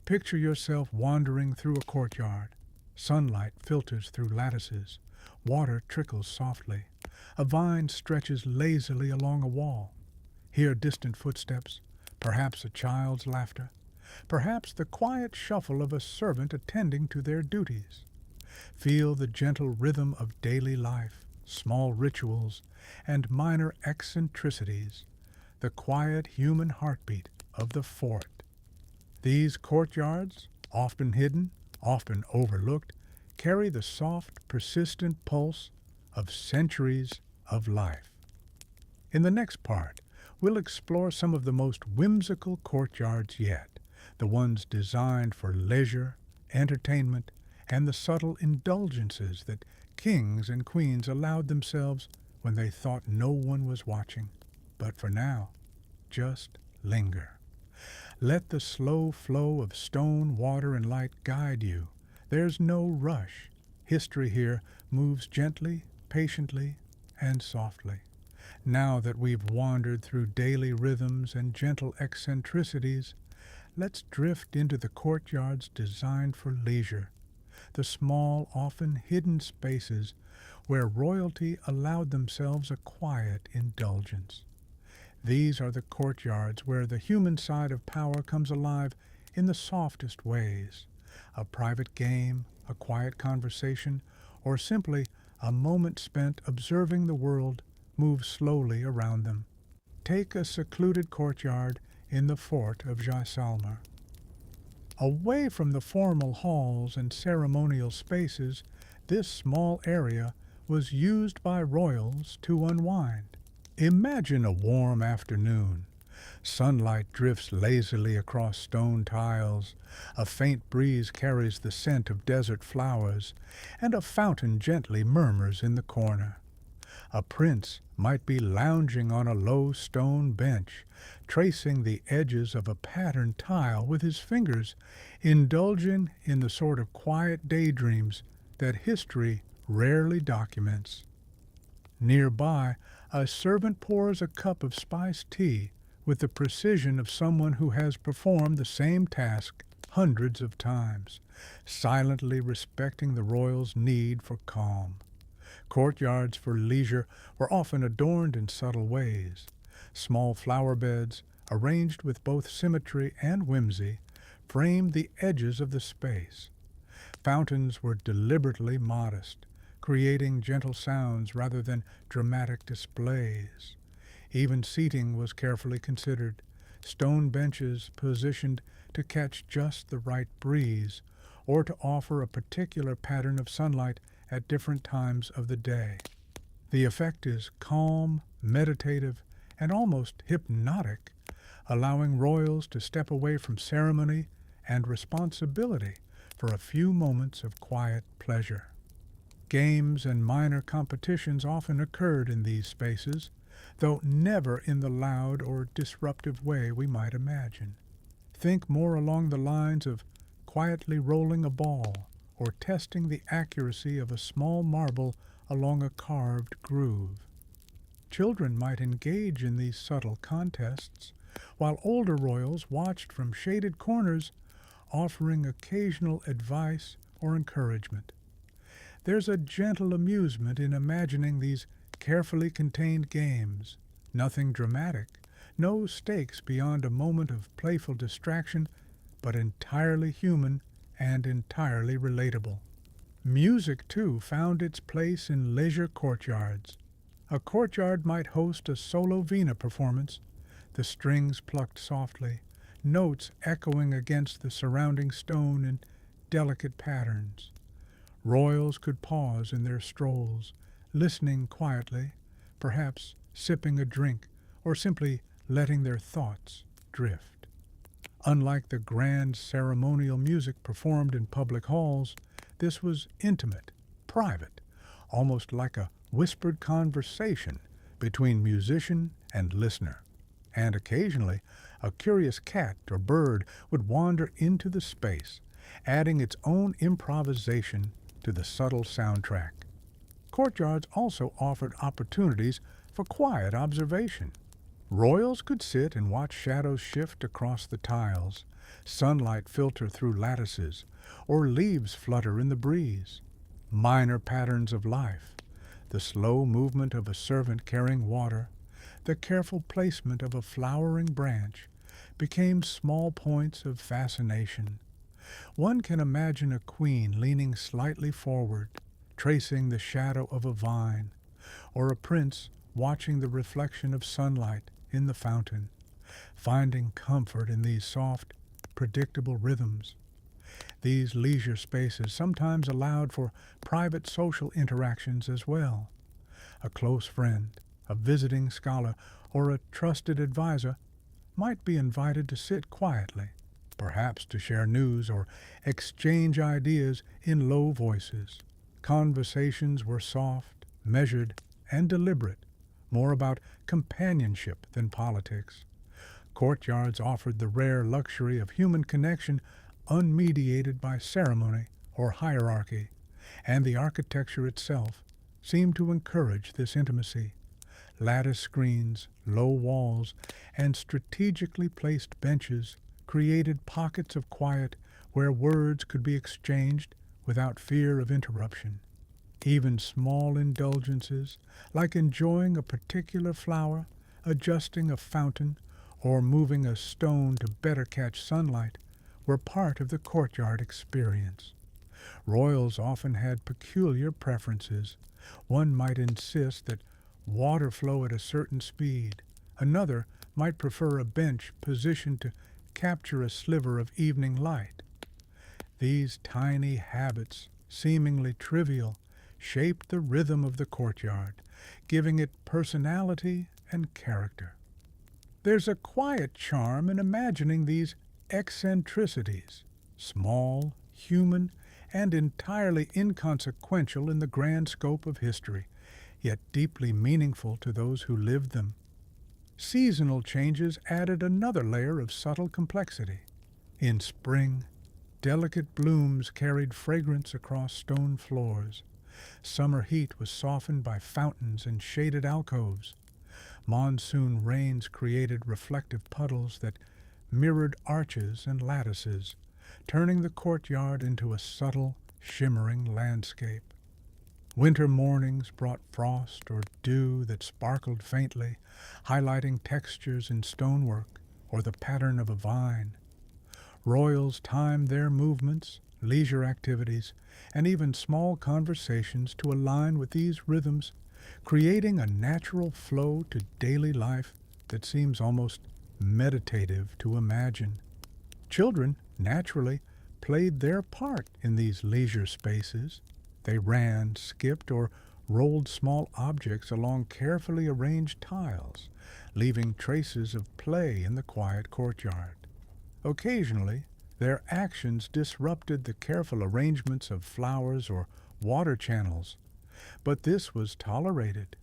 Picture yourself wandering through a courtyard. Sunlight filters through lattices. Water trickles softly. A vine stretches lazily along a wall. Hear distant footsteps, perhaps a child's laughter, perhaps the quiet shuffle of a servant attending to their duties. Feel the gentle rhythm of daily life, small rituals, and minor eccentricities, the quiet human heartbeat of the fort. These courtyards, often hidden, often overlooked, carry the soft, persistent pulse of centuries of life. In the next part, we'll explore some of the most whimsical courtyards yet, the ones designed for leisure, entertainment, and the subtle indulgences that kings and queens allowed themselves when they thought no one was watching. But for now, just linger. Let the slow flow of stone, water, and light guide you. There's no rush. History here moves gently, patiently, and softly. Now that we've wandered through daily rhythms and gentle eccentricities, let's drift into the courtyards designed for leisure, the small, often hidden spaces where royalty allowed themselves a quiet indulgence. These are the courtyards where the human side of power comes alive in the softest ways. A private game, a quiet conversation, or simply a moment spent observing the world move slowly around them. Take a secluded courtyard in the fort of Jaisalmer. Away from the formal halls and ceremonial spaces, this small area was used by royals to unwind. Imagine a warm afternoon. Sunlight drifts lazily across stone tiles, a faint breeze carries the scent of desert flowers, and a fountain gently murmurs in the corner. A prince might be lounging on a low stone bench, tracing the edges of a patterned tile with his fingers, indulging in the sort of quiet daydreams that history rarely documents. Nearby, a servant pours a cup of spiced tea with the precision of someone who has performed the same task hundreds of times, silently respecting the royal's need for calm. Courtyards for leisure were often adorned in subtle ways. Small flower beds, arranged with both symmetry and whimsy, framed the edges of the space. Fountains were deliberately modest, creating gentle sounds rather than dramatic displays. Even seating was carefully considered, stone benches positioned to catch just the right breeze or to offer a particular pattern of sunlight at different times of the day. The effect is calm, meditative, and almost hypnotic, allowing royals to step away from ceremony and responsibility for a few moments of quiet pleasure. Games and minor competitions often occurred in these spaces, though never in the loud or disruptive way we might imagine. Think more along the lines of quietly rolling a ball or testing the accuracy of a small marble along a carved groove. Children might engage in these subtle contests, while older royals watched from shaded corners, offering occasional advice or encouragement. There's a gentle amusement in imagining these carefully contained games, nothing dramatic, no stakes beyond a moment of playful distraction, but entirely human and entirely relatable. Music, too, found its place in leisure courtyards. A courtyard might host a solo vina performance, the strings plucked softly, notes echoing against the surrounding stone in delicate patterns. Royals could pause in their strolls, listening quietly, perhaps sipping a drink, or simply letting their thoughts drift. Unlike the grand ceremonial music performed in public halls, this was intimate, private, almost like a whispered conversation between musician and listener. And occasionally, a curious cat or bird would wander into the space, adding its own improvisation to the subtle soundtrack. Courtyards also offered opportunities for quiet observation. Royals could sit and watch shadows shift across the tiles, sunlight filter through lattices, or leaves flutter in the breeze. Minor patterns of life, the slow movement of a servant carrying water, the careful placement of a flowering branch, became small points of fascination. One can imagine a queen leaning slightly forward, tracing the shadow of a vine, or a prince watching the reflection of sunlight in the fountain, finding comfort in these soft, predictable rhythms. These leisure spaces sometimes allowed for private social interactions as well. A close friend, a visiting scholar, or a trusted advisor might be invited to sit quietly, perhaps to share news or exchange ideas in low voices. Conversations were soft, measured, and deliberate, more about companionship than politics. Courtyards offered the rare luxury of human connection unmediated by ceremony or hierarchy, and the architecture itself seemed to encourage this intimacy. Lattice screens, low walls, and strategically placed benches created pockets of quiet where words could be exchanged without fear of interruption. Even small indulgences, like enjoying a particular flower, adjusting a fountain, or moving a stone to better catch sunlight, were part of the courtyard experience. Royals often had peculiar preferences. One might insist that water flow at a certain speed. Another might prefer a bench positioned to capture a sliver of evening light. These tiny habits, seemingly trivial, shaped the rhythm of the courtyard, giving it personality and character. There's a quiet charm in imagining these eccentricities, small, human, and entirely inconsequential in the grand scope of history, yet deeply meaningful to those who lived them. Seasonal changes added another layer of subtle complexity. In spring, delicate blooms carried fragrance across stone floors. Summer heat was softened by fountains and shaded alcoves. Monsoon rains created reflective puddles that mirrored arches and lattices, turning the courtyard into a subtle, shimmering landscape. Winter mornings brought frost or dew that sparkled faintly, highlighting textures in stonework or the pattern of a vine. Royals timed their movements, leisure activities, and even small conversations to align with these rhythms, creating a natural flow to daily life that seems almost meditative to imagine. Children, naturally, played their part in these leisure spaces. They ran, skipped, or rolled small objects along carefully arranged tiles, leaving traces of play in the quiet courtyard. Occasionally, their actions disrupted the careful arrangements of flowers or water channels, but this was tolerated.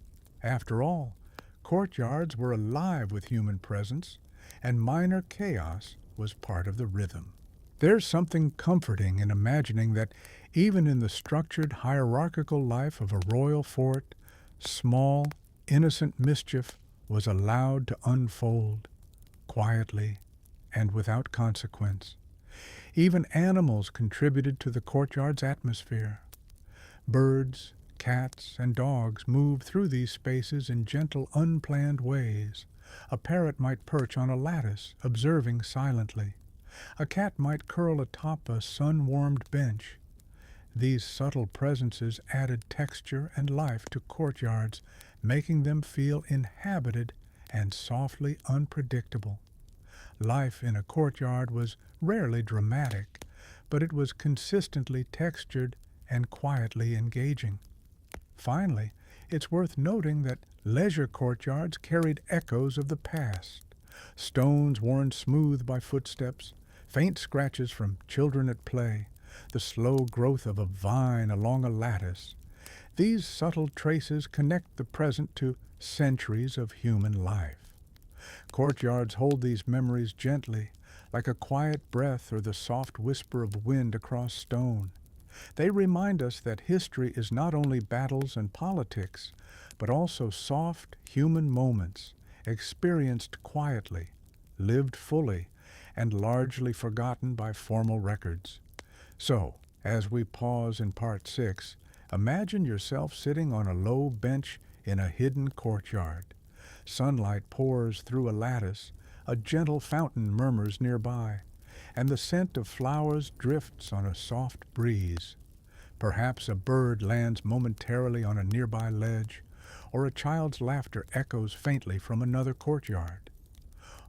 After all, courtyards were alive with human presence, and minor chaos was part of the rhythm. There's something comforting in imagining that even in the structured hierarchical life of a royal fort, small, innocent mischief was allowed to unfold quietly and without consequence. Even animals contributed to the courtyard's atmosphere. Birds, cats, and dogs moved through these spaces in gentle, unplanned ways. A parrot might perch on a lattice, observing silently. A cat might curl atop a sun-warmed bench. These subtle presences added texture and life to courtyards, making them feel inhabited and softly unpredictable. Life in a courtyard was rarely dramatic, but it was consistently textured and quietly engaging. Finally, it's worth noting that leisure courtyards carried echoes of the past. Stones worn smooth by footsteps, faint scratches from children at play, the slow growth of a vine along a lattice. These subtle traces connect the present to centuries of human life. Courtyards hold these memories gently, like a quiet breath or the soft whisper of wind across stone. They remind us that history is not only battles and politics, but also soft human moments, experienced quietly, lived fully, and largely forgotten by formal records. So, as we pause in Part 6, imagine yourself sitting on a low bench in a hidden courtyard. Sunlight pours through a lattice, a gentle fountain murmurs nearby, and the scent of flowers drifts on a soft breeze. Perhaps a bird lands momentarily on a nearby ledge, or a child's laughter echoes faintly from another courtyard.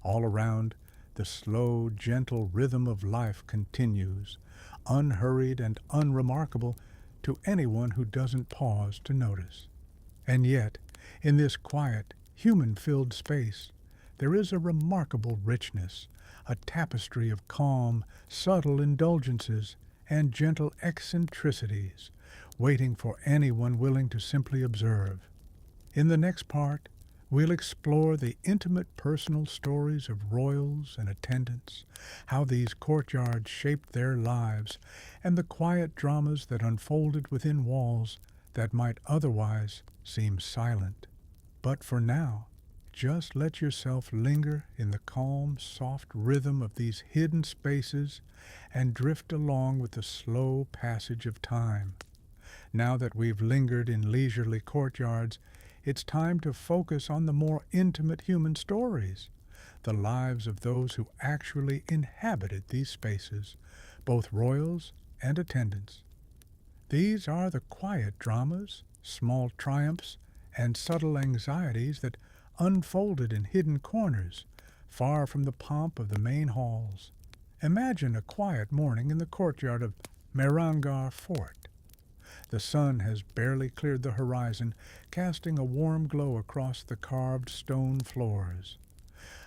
All around, the slow, gentle rhythm of life continues, unhurried and unremarkable to anyone who doesn't pause to notice. And yet, in this quiet, human-filled space, there is a remarkable richness, a tapestry of calm, subtle indulgences and gentle eccentricities, waiting for anyone willing to simply observe. In the next part, we'll explore the intimate personal stories of royals and attendants, how these courtyards shaped their lives, and the quiet dramas that unfolded within walls that might otherwise seem silent. But for now, just let yourself linger in the calm, soft rhythm of these hidden spaces and drift along with the slow passage of time. Now that we've lingered in leisurely courtyards, it's time to focus on the more intimate human stories, the lives of those who actually inhabited these spaces, both royals and attendants. These are the quiet dramas, small triumphs, and subtle anxieties that unfolded in hidden corners, far from the pomp of the main halls. Imagine a quiet morning in the courtyard of Mehrangar Fort. The sun has barely cleared the horizon, casting a warm glow across the carved stone floors.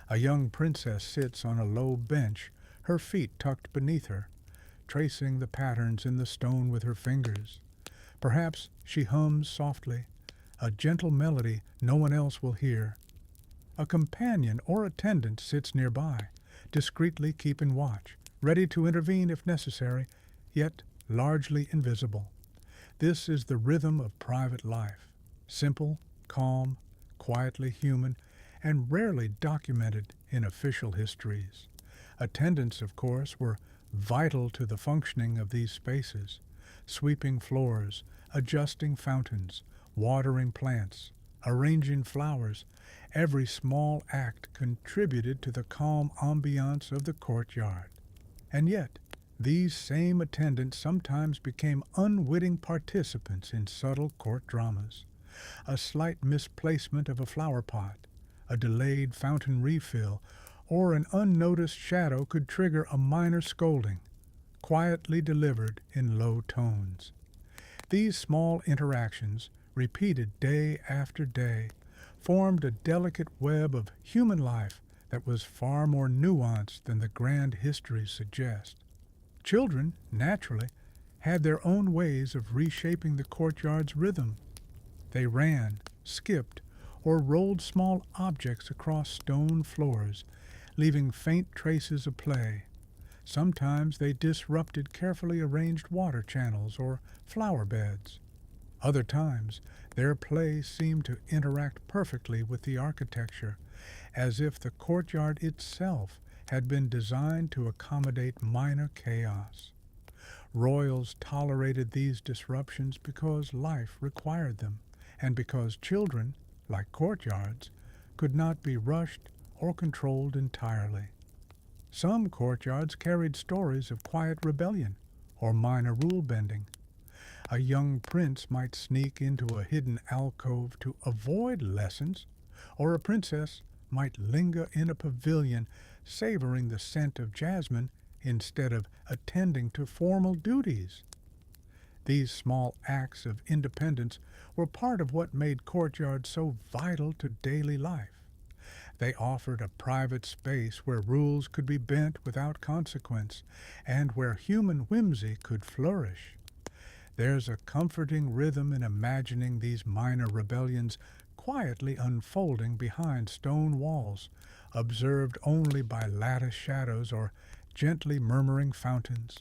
A young princess sits on a low bench, her feet tucked beneath her, tracing the patterns in the stone with her fingers. Perhaps she hums softly, a gentle melody no one else will hear. A companion or attendant sits nearby, discreetly keeping watch, ready to intervene if necessary, yet largely invisible. This is the rhythm of private life, simple, calm, quietly human, and rarely documented in official histories. Attendants, of course, were vital to the functioning of these spaces, sweeping floors, adjusting fountains, watering plants, arranging flowers. Every small act contributed to the calm ambiance of the courtyard. And yet, these same attendants sometimes became unwitting participants in subtle court dramas. A slight misplacement of a flower pot, a delayed fountain refill, or an unnoticed shadow could trigger a minor scolding, quietly delivered in low tones. These small interactions, repeated day after day, formed a delicate web of human life that was far more nuanced than the grand histories suggest. Children, naturally, had their own ways of reshaping the courtyard's rhythm. They ran, skipped, or rolled small objects across stone floors, leaving faint traces of play. Sometimes they disrupted carefully arranged water channels or flower beds. Other times, their play seemed to interact perfectly with the architecture, as if the courtyard itself had been designed to accommodate minor chaos. Royals tolerated these disruptions because life required them, and because children, like courtyards, could not be rushed or controlled entirely. Some courtyards carried stories of quiet rebellion or minor rule-bending. A young prince might sneak into a hidden alcove to avoid lessons, or a princess might linger in a pavilion savoring the scent of jasmine instead of attending to formal duties. These small acts of independence were part of what made courtyards so vital to daily life. They offered a private space where rules could be bent without consequence, and where human whimsy could flourish. There's a comforting rhythm in imagining these minor rebellions quietly unfolding behind stone walls, observed only by lattice shadows or gently murmuring fountains.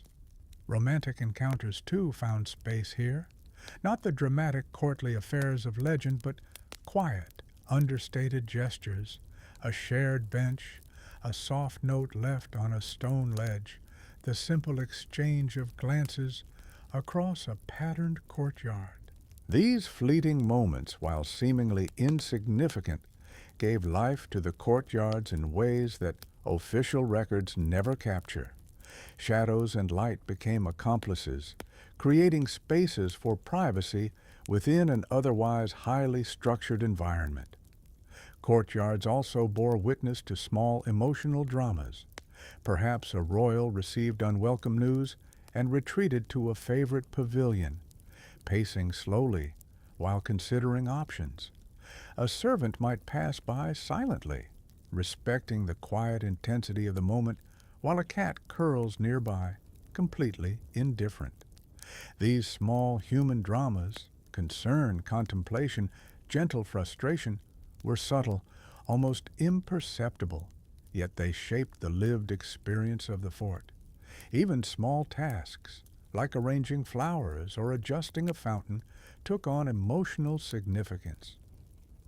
Romantic encounters, too, found space here. Not the dramatic courtly affairs of legend, but quiet, understated gestures, A shared bench, a soft note left on a stone ledge, the simple exchange of glances across a patterned courtyard. These fleeting moments, while seemingly insignificant, gave life to the courtyards in ways that official records never capture. Shadows and light became accomplices, creating spaces for privacy within an otherwise highly structured environment. Courtyards also bore witness to small emotional dramas. Perhaps a royal received unwelcome news and retreated to a favorite pavilion, pacing slowly while considering options. A servant might pass by silently, respecting the quiet intensity of the moment, while a cat curls nearby, completely indifferent. These small human dramas, concern, contemplation, gentle frustration, were subtle, almost imperceptible, yet they shaped the lived experience of the fort. Even small tasks, like arranging flowers or adjusting a fountain, took on emotional significance.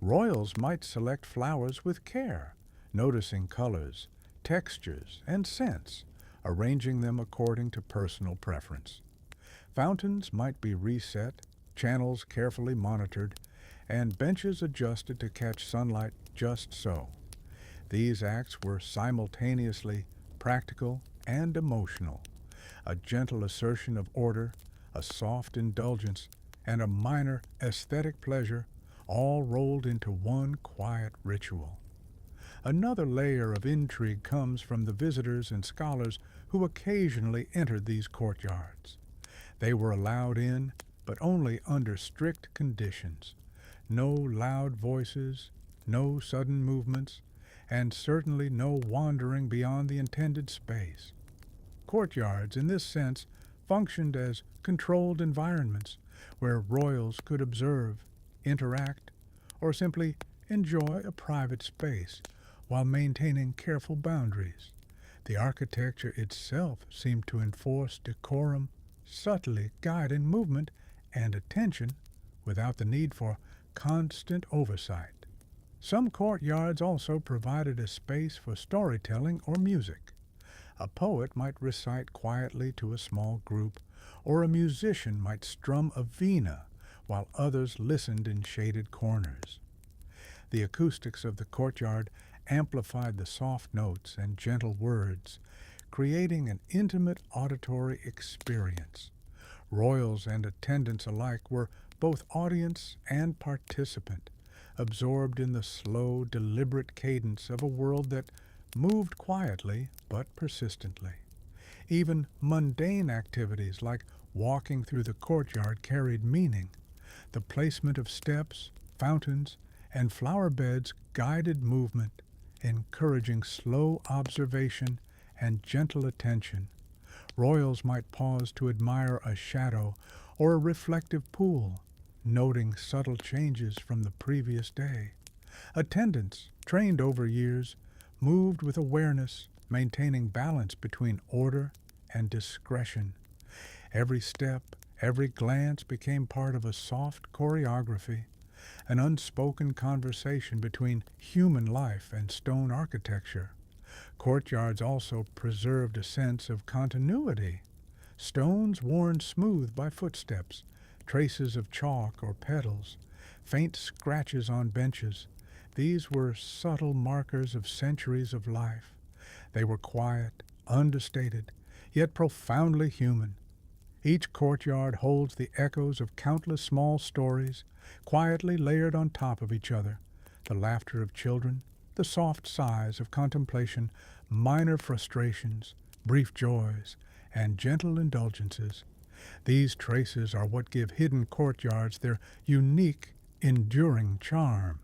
Royals might select flowers with care, noticing colors, textures, and scents, arranging them according to personal preference. Fountains might be reset, channels carefully monitored, and benches adjusted to catch sunlight just so. These acts were simultaneously practical and emotional, a gentle assertion of order, a soft indulgence, and a minor aesthetic pleasure, all rolled into one quiet ritual. Another layer of intrigue comes from the visitors and scholars who occasionally entered these courtyards. They were allowed in, but only under strict conditions. No loud voices, no sudden movements, and certainly no wandering beyond the intended space. Courtyards, in this sense, functioned as controlled environments where royals could observe, interact, or simply enjoy a private space while maintaining careful boundaries. The architecture itself seemed to enforce decorum, subtly guiding movement and attention without the need for constant oversight. Some courtyards also provided a space for storytelling or music. A poet might recite quietly to a small group, or a musician might strum a vina while others listened in shaded corners. The acoustics of the courtyard amplified the soft notes and gentle words, creating an intimate auditory experience. Royals and attendants alike were both audience and participant, absorbed in the slow, deliberate cadence of a world that moved quietly but persistently. Even mundane activities like walking through the courtyard carried meaning. The placement of steps, fountains, and flower beds guided movement, encouraging slow observation and gentle attention. Royals might pause to admire a shadow or a reflective pool, noting subtle changes from the previous day. Attendants, trained over years, moved with awareness, maintaining balance between order and discretion. Every step, every glance became part of a soft choreography, an unspoken conversation between human life and stone architecture. Courtyards also preserved a sense of continuity. Stones worn smooth by footsteps, traces of chalk or petals, faint scratches on benches. These were subtle markers of centuries of life. They were quiet, understated, yet profoundly human. Each courtyard holds the echoes of countless small stories, quietly layered on top of each other. The laughter of children, the soft sighs of contemplation, minor frustrations, brief joys, and gentle indulgences. These traces are what give hidden courtyards their unique, enduring charm.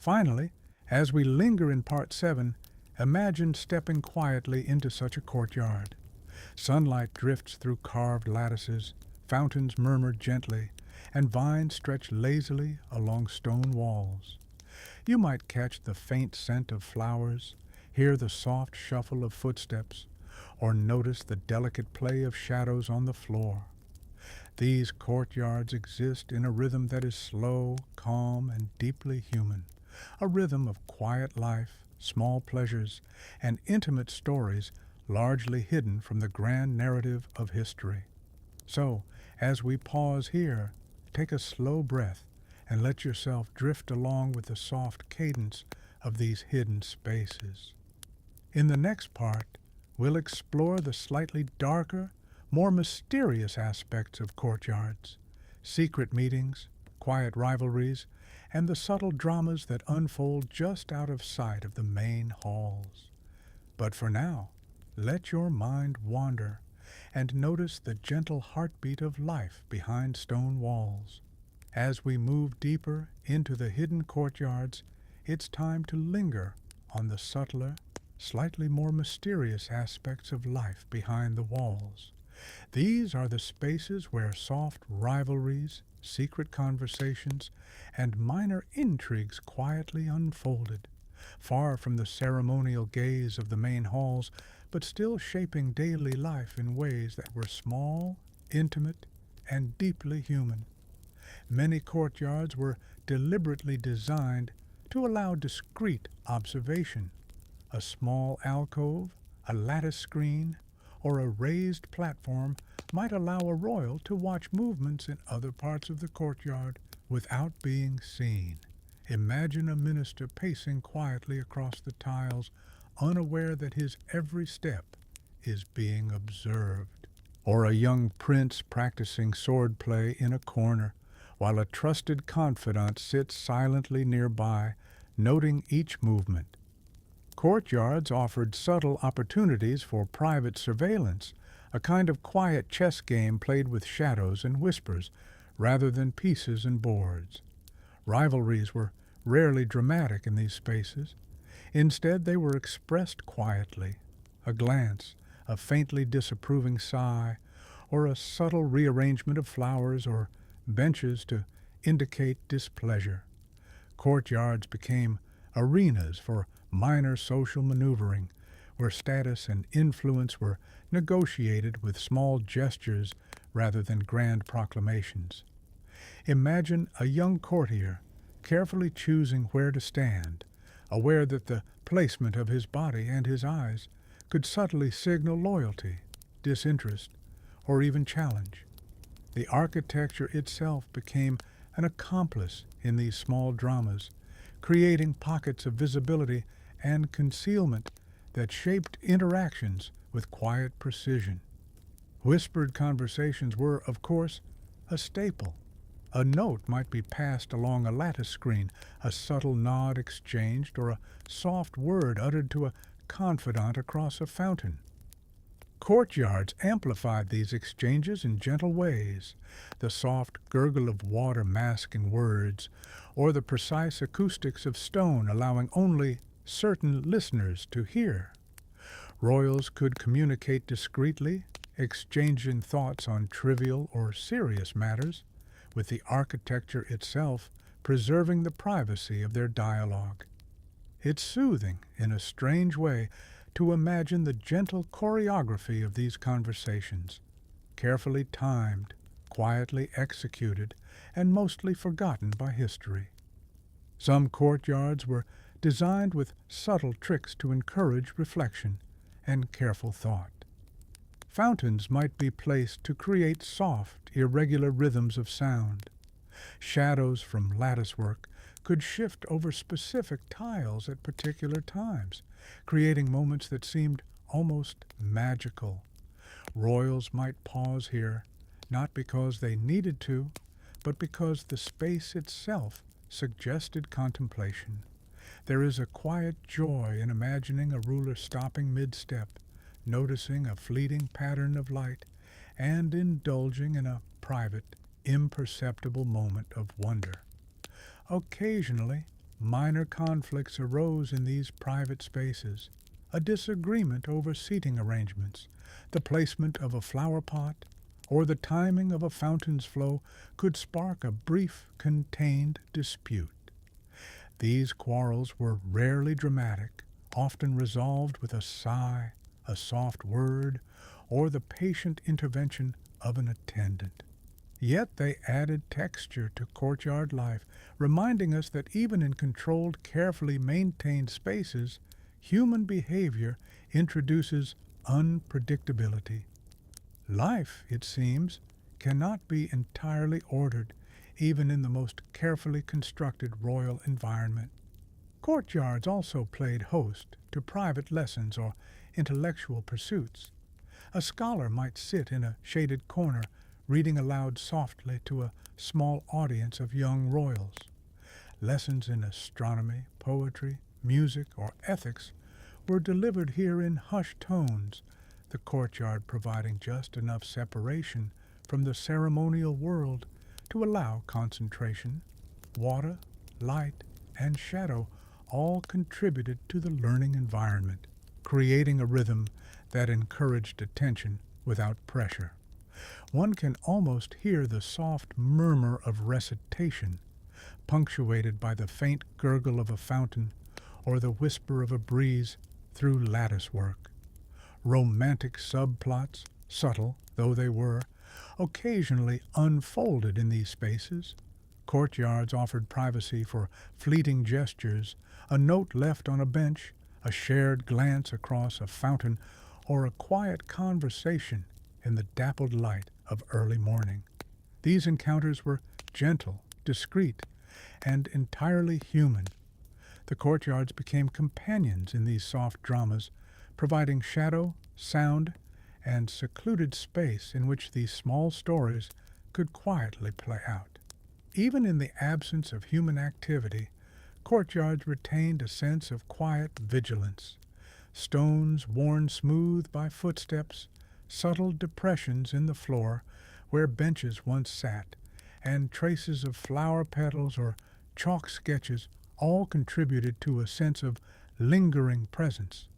Finally, as we linger in Part 7, imagine stepping quietly into such a courtyard. Sunlight drifts through carved lattices, fountains murmur gently, and vines stretch lazily along stone walls. You might catch the faint scent of flowers, hear the soft shuffle of footsteps, or notice the delicate play of shadows on the floor. These courtyards exist in a rhythm that is slow, calm, and deeply human, a rhythm of quiet life, small pleasures, and intimate stories largely hidden from the grand narrative of history. So, as we pause here, take a slow breath and let yourself drift along with the soft cadence of these hidden spaces. In the next part, we'll explore the slightly darker, more mysterious aspects of courtyards, secret meetings, quiet rivalries, and the subtle dramas that unfold just out of sight of the main halls. But for now, let your mind wander and notice the gentle heartbeat of life behind stone walls. As we move deeper into the hidden courtyards, it's time to linger on the subtler, slightly more mysterious aspects of life behind the walls. These are the spaces where soft rivalries, secret conversations, and minor intrigues quietly unfolded, far from the ceremonial gaze of the main halls, but still shaping daily life in ways that were small, intimate, and deeply human. Many courtyards were deliberately designed to allow discreet observation. A small alcove, a lattice screen, or a raised platform might allow a royal to watch movements in other parts of the courtyard without being seen. Imagine a minister pacing quietly across the tiles, unaware that his every step is being observed. Or a young prince practicing swordplay in a corner, while a trusted confidant sits silently nearby, noting each movement. Courtyards offered subtle opportunities for private surveillance, a kind of quiet chess game played with shadows and whispers rather than pieces and boards. Rivalries were rarely dramatic in these spaces. Instead, they were expressed quietly. A glance, a faintly disapproving sigh, or a subtle rearrangement of flowers or benches to indicate displeasure. Courtyards became arenas for minor social maneuvering, where status and influence were negotiated with small gestures rather than grand proclamations. Imagine a young courtier carefully choosing where to stand, aware that the placement of his body and his eyes could subtly signal loyalty, disinterest, or even challenge. The architecture itself became an accomplice in these small dramas, creating pockets of visibility and concealment that shaped interactions with quiet precision. Whispered conversations were, of course, a staple. A note might be passed along a lattice screen, a subtle nod exchanged, or a soft word uttered to a confidant across a fountain. Courtyards amplified these exchanges in gentle ways, the soft gurgle of water masking words, or the precise acoustics of stone allowing only certain listeners to hear. Royals could communicate discreetly, exchanging thoughts on trivial or serious matters, with the architecture itself preserving the privacy of their dialogue. It's soothing, in a strange way, to imagine the gentle choreography of these conversations, carefully timed, quietly executed, and mostly forgotten by history. Some courtyards were designed with subtle tricks to encourage reflection and careful thought. Fountains might be placed to create soft, irregular rhythms of sound. Shadows from latticework could shift over specific tiles at particular times, creating moments that seemed almost magical. Royals might pause here, not because they needed to, but because the space itself suggested contemplation. There is a quiet joy in imagining a ruler stopping mid-step, noticing a fleeting pattern of light, and indulging in a private, imperceptible moment of wonder. Occasionally, minor conflicts arose in these private spaces. A disagreement over seating arrangements, the placement of a flower pot, or the timing of a fountain's flow could spark a brief, contained dispute. These quarrels were rarely dramatic, often resolved with a sigh, a soft word, or the patient intervention of an attendant. Yet they added texture to courtyard life, reminding us that even in controlled, carefully maintained spaces, human behavior introduces unpredictability. Life, it seems, cannot be entirely ordered, even in the most carefully constructed royal environment. Courtyards also played host to private lessons or intellectual pursuits. A scholar might sit in a shaded corner, reading aloud softly to a small audience of young royals. Lessons in astronomy, poetry, music, or ethics were delivered here in hushed tones, the courtyard providing just enough separation from the ceremonial world to allow concentration. Water, light, and shadow all contributed to the learning environment, creating a rhythm that encouraged attention without pressure. One can almost hear the soft murmur of recitation, punctuated by the faint gurgle of a fountain or the whisper of a breeze through lattice work. Romantic subplots, subtle though they were, occasionally unfolded in these spaces. Courtyards offered privacy for fleeting gestures, a note left on a bench, a shared glance across a fountain, or a quiet conversation in the dappled light of early morning. These encounters were gentle, discreet, and entirely human. The courtyards became companions in these soft dramas, providing shadow, sound, and secluded space in which these small stories could quietly play out. Even in the absence of human activity, courtyards retained a sense of quiet vigilance. Stones worn smooth by footsteps, subtle depressions in the floor where benches once sat, and traces of flower petals or chalk sketches all contributed to a sense of lingering presence.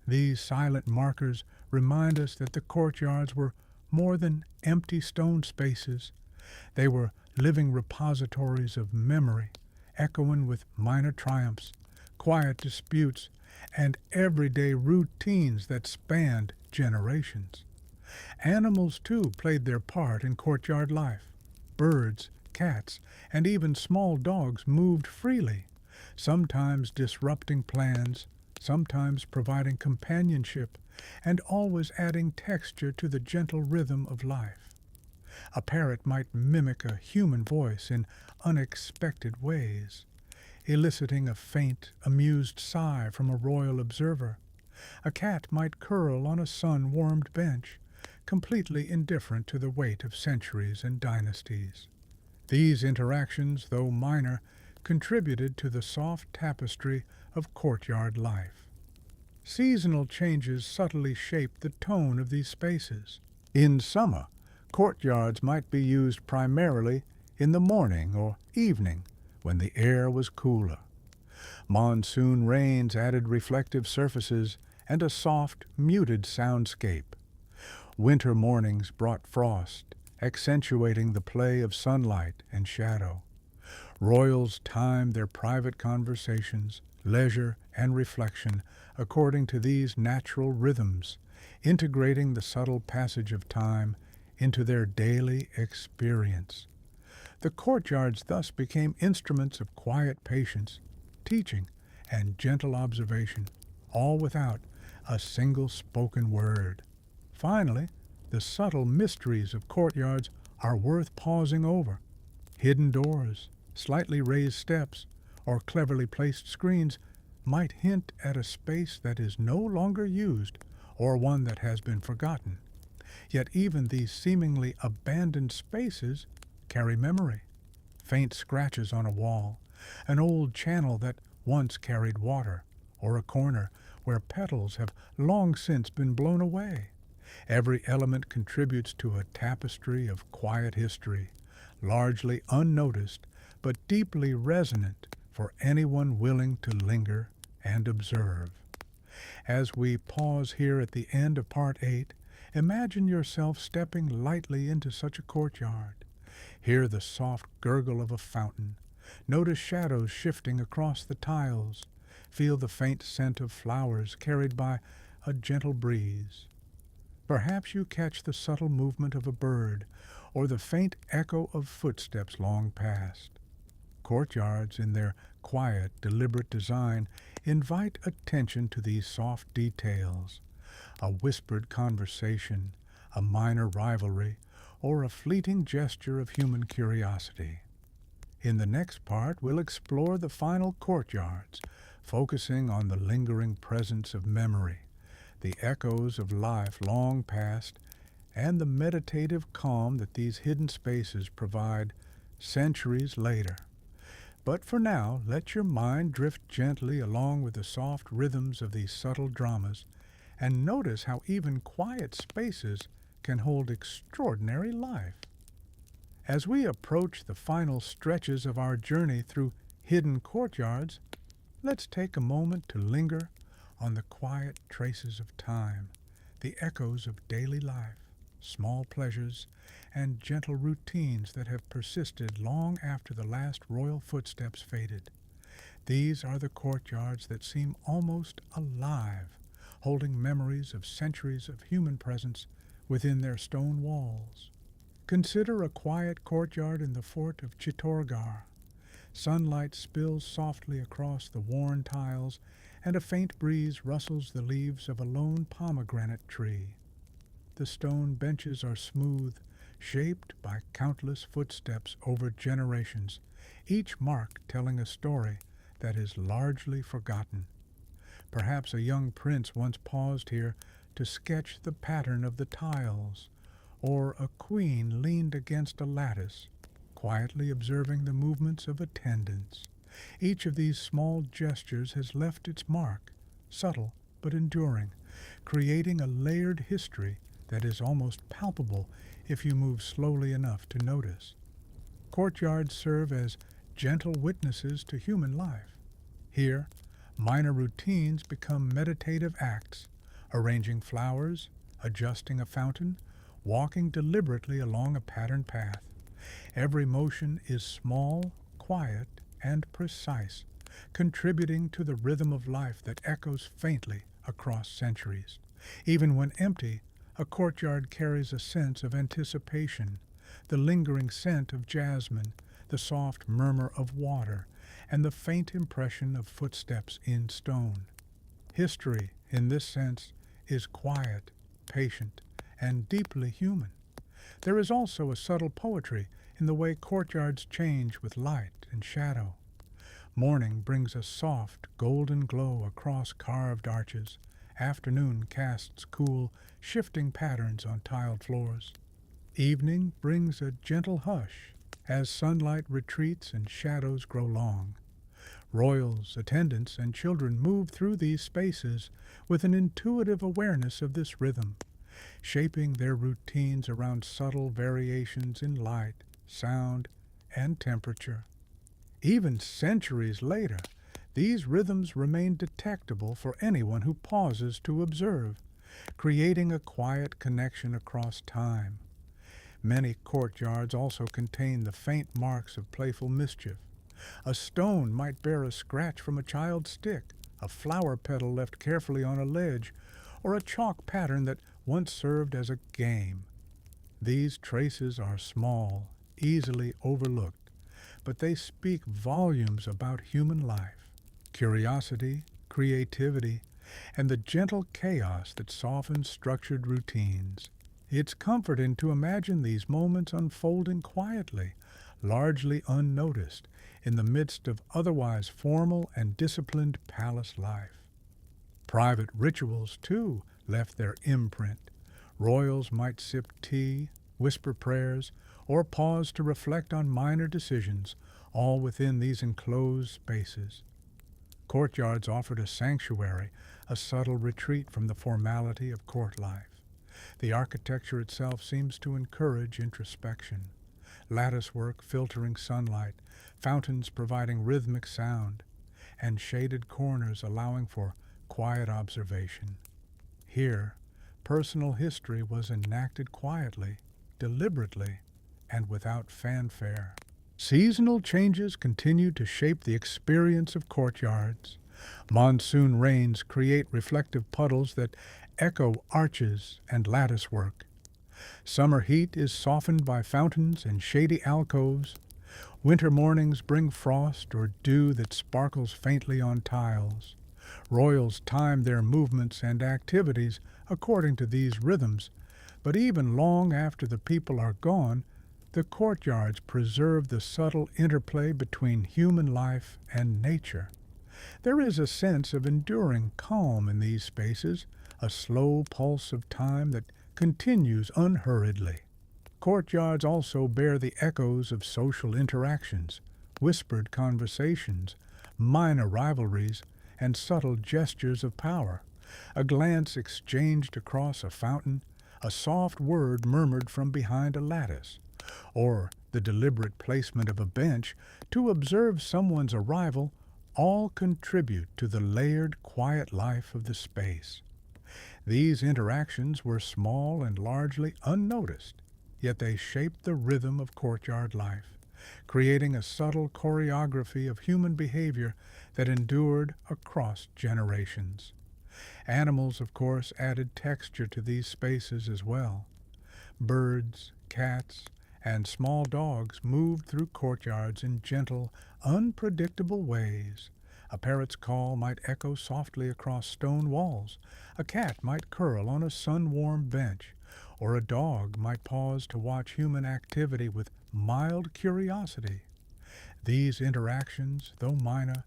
These silent markers remind us that the courtyards were more than empty stone spaces. They were living repositories of memory, echoing with minor triumphs, quiet disputes, and everyday routines that spanned generations. Animals, too, played their part in courtyard life. Birds, cats, and even small dogs moved freely, sometimes disrupting plans, sometimes providing companionship, and always adding texture to the gentle rhythm of life. A parrot might mimic a human voice in unexpected ways, eliciting a faint, amused sigh from a royal observer. A cat might curl on a sun-warmed bench, completely indifferent to the weight of centuries and dynasties. These interactions, though minor, contributed to the soft tapestry of courtyard life. Seasonal changes subtly shaped the tone of these spaces. In summer, courtyards might be used primarily in the morning or evening when the air was cooler. Monsoon rains added reflective surfaces and a soft, muted soundscape. Winter mornings brought frost, accentuating the play of sunlight and shadow. Royals timed their private conversations, leisure, and reflection according to these natural rhythms, integrating the subtle passage of time into their daily experience. The courtyards thus became instruments of quiet patience, teaching, and gentle observation, all without a single spoken word. Finally, the subtle mysteries of courtyards are worth pausing over. Hidden doors, slightly raised steps, or cleverly placed screens might hint at a space that is no longer used or one that has been forgotten. Yet even these seemingly abandoned spaces carry memory. Faint scratches on a wall, an old channel that once carried water, or a corner where petals have long since been blown away. Every element contributes to a tapestry of quiet history, largely unnoticed but deeply resonant for anyone willing to linger and observe. As we pause here at the end of Part 8, imagine yourself stepping lightly into such a courtyard. Hear the soft gurgle of a fountain. Notice shadows shifting across the tiles. Feel the faint scent of flowers carried by a gentle breeze. Perhaps you catch the subtle movement of a bird or the faint echo of footsteps long past. Courtyards, in their quiet, deliberate design, invite attention to these soft details. A whispered conversation, a minor rivalry, or a fleeting gesture of human curiosity. In the next part, we'll explore the final courtyards, focusing on the lingering presence of memory, the echoes of life long past, and the meditative calm that these hidden spaces provide centuries later. But for now, let your mind drift gently along with the soft rhythms of these subtle dramas, and notice how even quiet spaces can hold extraordinary life. As we approach the final stretches of our journey through hidden courtyards, let's take a moment to linger on the quiet traces of time, the echoes of daily life, small pleasures, and gentle routines that have persisted long after the last royal footsteps faded. These are the courtyards that seem almost alive, holding memories of centuries of human presence within their stone walls. Consider a quiet courtyard in the fort of Chittorgarh. Sunlight spills softly across the worn tiles, and a faint breeze rustles the leaves of a lone pomegranate tree. The stone benches are smooth, shaped by countless footsteps over generations, each mark telling a story that is largely forgotten. Perhaps a young prince once paused here to sketch the pattern of the tiles, or a queen leaned against a lattice, quietly observing the movements of attendants. Each of these small gestures has left its mark, subtle but enduring, creating a layered history that is almost palpable if you move slowly enough to notice. Courtyards serve as gentle witnesses to human life. Here, minor routines become meditative acts, arranging flowers, adjusting a fountain, walking deliberately along a patterned path. Every motion is small, quiet, and precise, contributing to the rhythm of life that echoes faintly across centuries. Even when empty, a courtyard carries a sense of anticipation, the lingering scent of jasmine, the soft murmur of water, and the faint impression of footsteps in stone. History, in this sense, is quiet, patient, and deeply human. There is also a subtle poetry in the way courtyards change with light and shadow. Morning brings a soft, golden glow across carved arches. Afternoon casts cool, shifting patterns on tiled floors. Evening brings a gentle hush as sunlight retreats and shadows grow long. Royals, attendants, and children move through these spaces with an intuitive awareness of this rhythm, shaping their routines around subtle variations in light, sound, and temperature. Even centuries later, these rhythms remain detectable for anyone who pauses to observe, creating a quiet connection across time. Many courtyards also contain the faint marks of playful mischief. A stone might bear a scratch from a child's stick, a flower petal left carefully on a ledge, or a chalk pattern that once served as a game. These traces are small, easily overlooked, but they speak volumes about human life, curiosity, creativity, and the gentle chaos that softens structured routines. It's comforting to imagine these moments unfolding quietly, largely unnoticed, in the midst of otherwise formal and disciplined palace life. Private rituals, too, left their imprint. Royals might sip tea, whisper prayers, or pause to reflect on minor decisions, all within these enclosed spaces. Courtyards offered a sanctuary, a subtle retreat from the formality of court life. The architecture itself seems to encourage introspection. Latticework filtering sunlight, fountains providing rhythmic sound, and shaded corners allowing for quiet observation. Here, personal history was enacted quietly, deliberately, and without fanfare. Seasonal changes continue to shape the experience of courtyards. Monsoon rains create reflective puddles that echo arches and latticework. Summer heat is softened by fountains and shady alcoves. Winter mornings bring frost or dew that sparkles faintly on tiles. Royals time their movements and activities according to these rhythms, but even long after the people are gone, the courtyards preserve the subtle interplay between human life and nature. There is a sense of enduring calm in these spaces, a slow pulse of time that continues unhurriedly. Courtyards also bear the echoes of social interactions, whispered conversations, minor rivalries, and subtle gestures of power. A glance exchanged across a fountain, a soft word murmured from behind a lattice, or the deliberate placement of a bench to observe someone's arrival all contribute to the layered, quiet life of the space. These interactions were small and largely unnoticed, yet they shaped the rhythm of courtyard life, creating a subtle choreography of human behavior that endured across generations. Animals, of course, added texture to these spaces as well. Birds, cats, and small dogs moved through courtyards in gentle, unpredictable ways. A parrot's call might echo softly across stone walls, a cat might curl on a sun-warmed bench, or a dog might pause to watch human activity with mild curiosity. These interactions, though minor,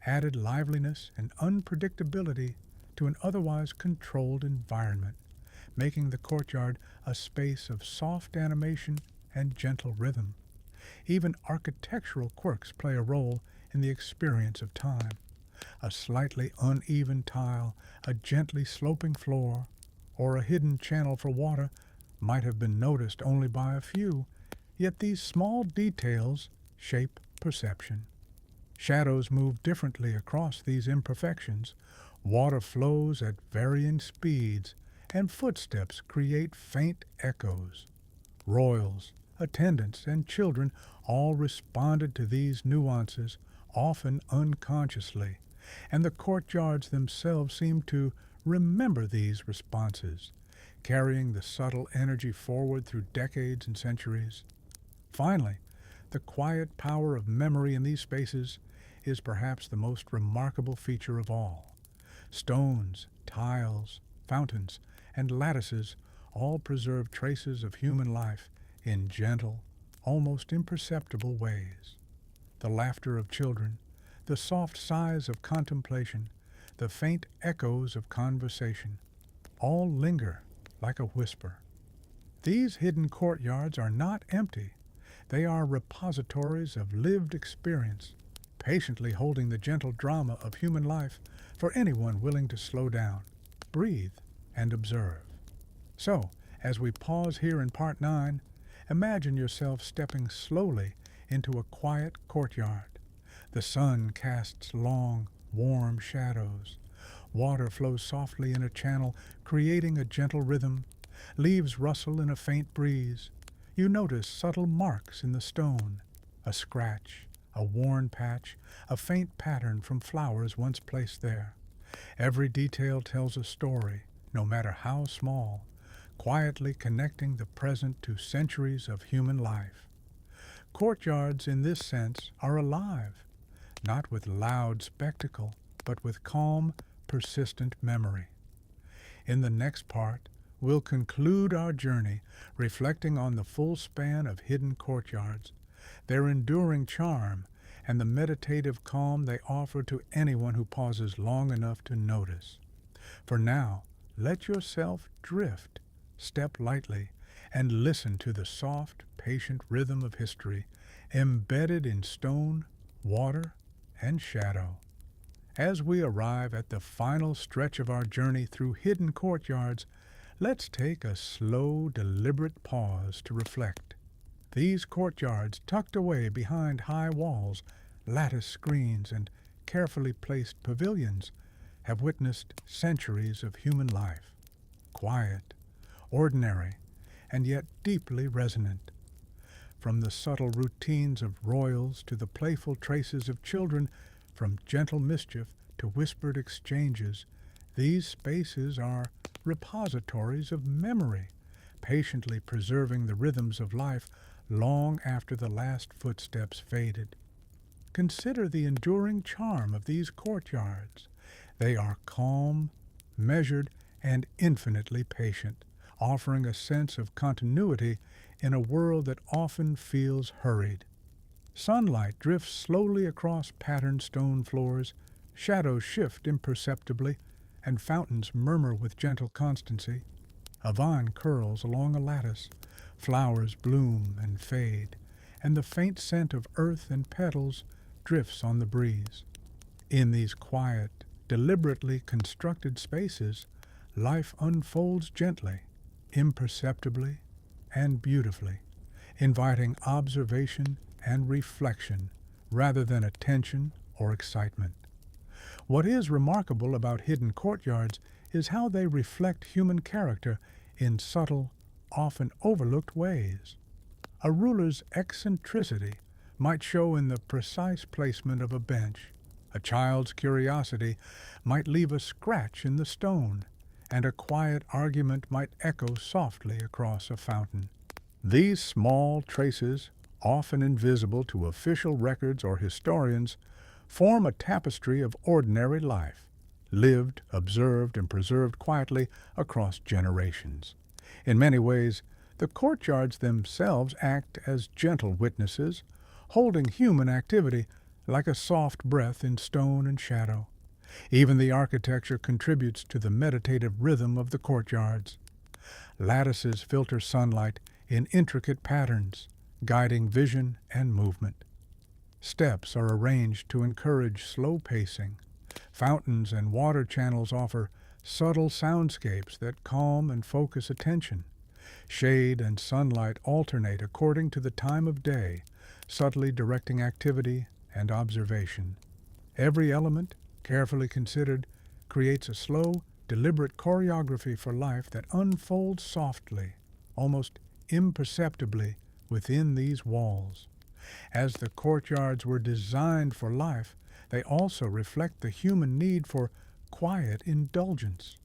added liveliness and unpredictability to an otherwise controlled environment, making the courtyard a space of soft animation and gentle rhythm. Even architectural quirks play a role in the experience of time. A slightly uneven tile, a gently sloping floor, or a hidden channel for water might have been noticed only by a few, yet these small details shape perception. Shadows move differently across these imperfections. Water flows at varying speeds, and footsteps create faint echoes. Royals, attendants, and children all responded to these nuances, often unconsciously, and the courtyards themselves seemed to remember these responses, carrying the subtle energy forward through decades and centuries. Finally, the quiet power of memory in these spaces is perhaps the most remarkable feature of all. Stones, tiles, fountains, and lattices all preserve traces of human life in gentle, almost imperceptible ways. The laughter of children, the soft sighs of contemplation, the faint echoes of conversation, all linger like a whisper. These hidden courtyards are not empty. They are repositories of lived experience, patiently holding the gentle drama of human life for anyone willing to slow down, breathe, and observe. So, as we pause here in Part 9, imagine yourself stepping slowly into a quiet courtyard. The sun casts long, warm shadows. Water flows softly in a channel, creating a gentle rhythm. Leaves rustle in a faint breeze. You notice subtle marks in the stone, a scratch, a worn patch, a faint pattern from flowers once placed there. Every detail tells a story, no matter how small, quietly connecting the present to centuries of human life. Courtyards, in this sense, are alive, not with loud spectacle, but with calm, persistent memory. In the next part, we'll conclude our journey reflecting on the full span of hidden courtyards, their enduring charm, and the meditative calm they offer to anyone who pauses long enough to notice. For now, let yourself drift, step lightly, and listen to the soft, patient rhythm of history embedded in stone, water, and shadow. As we arrive at the final stretch of our journey through hidden courtyards, let's take a slow, deliberate pause to reflect. These courtyards, tucked away behind high walls, lattice screens, and carefully placed pavilions, have witnessed centuries of human life, quiet, ordinary, and yet deeply resonant. From the subtle routines of royals to the playful traces of children, from gentle mischief to whispered exchanges, these spaces are repositories of memory, patiently preserving the rhythms of life long after the last footsteps faded. Consider the enduring charm of these courtyards. They are calm, measured, and infinitely patient, offering a sense of continuity in a world that often feels hurried. Sunlight drifts slowly across patterned stone floors, shadows shift imperceptibly, and fountains murmur with gentle constancy. A vine curls along a lattice, flowers bloom and fade, and the faint scent of earth and petals drifts on the breeze. In these quiet, deliberately constructed spaces, life unfolds gently, imperceptibly, and beautifully, inviting observation and reflection rather than attention or excitement. What is remarkable about hidden courtyards is how they reflect human character in subtle, often overlooked ways. A ruler's eccentricity might show in the precise placement of a bench. A child's curiosity might leave a scratch in the stone, and a quiet argument might echo softly across a fountain. These small traces, often invisible to official records or historians, form a tapestry of ordinary life, lived, observed, and preserved quietly across generations. In many ways, the courtyards themselves act as gentle witnesses, holding human activity like a soft breath in stone and shadow. Even the architecture contributes to the meditative rhythm of the courtyards. Lattices filter sunlight in intricate patterns, guiding vision and movement. Steps are arranged to encourage slow pacing. Fountains and water channels offer subtle soundscapes that calm and focus attention. Shade and sunlight alternate according to the time of day, subtly directing activity and observation. Every element, carefully considered, creates a slow, deliberate choreography for life that unfolds softly, almost imperceptibly, within these walls. As the courtyards were designed for life, they also reflect the human need for quiet indulgence.